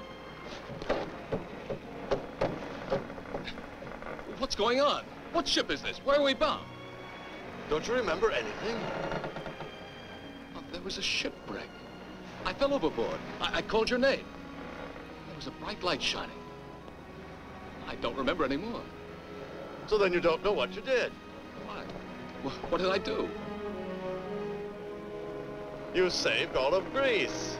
What's going on? What ship is this? Where are we bound? Don't you remember anything? Oh, there was a shipwreck. I fell overboard. I called your name. There was a bright light shining. I don't remember anymore. So then you don't know what you did. Why? What did I do? You saved all of Greece.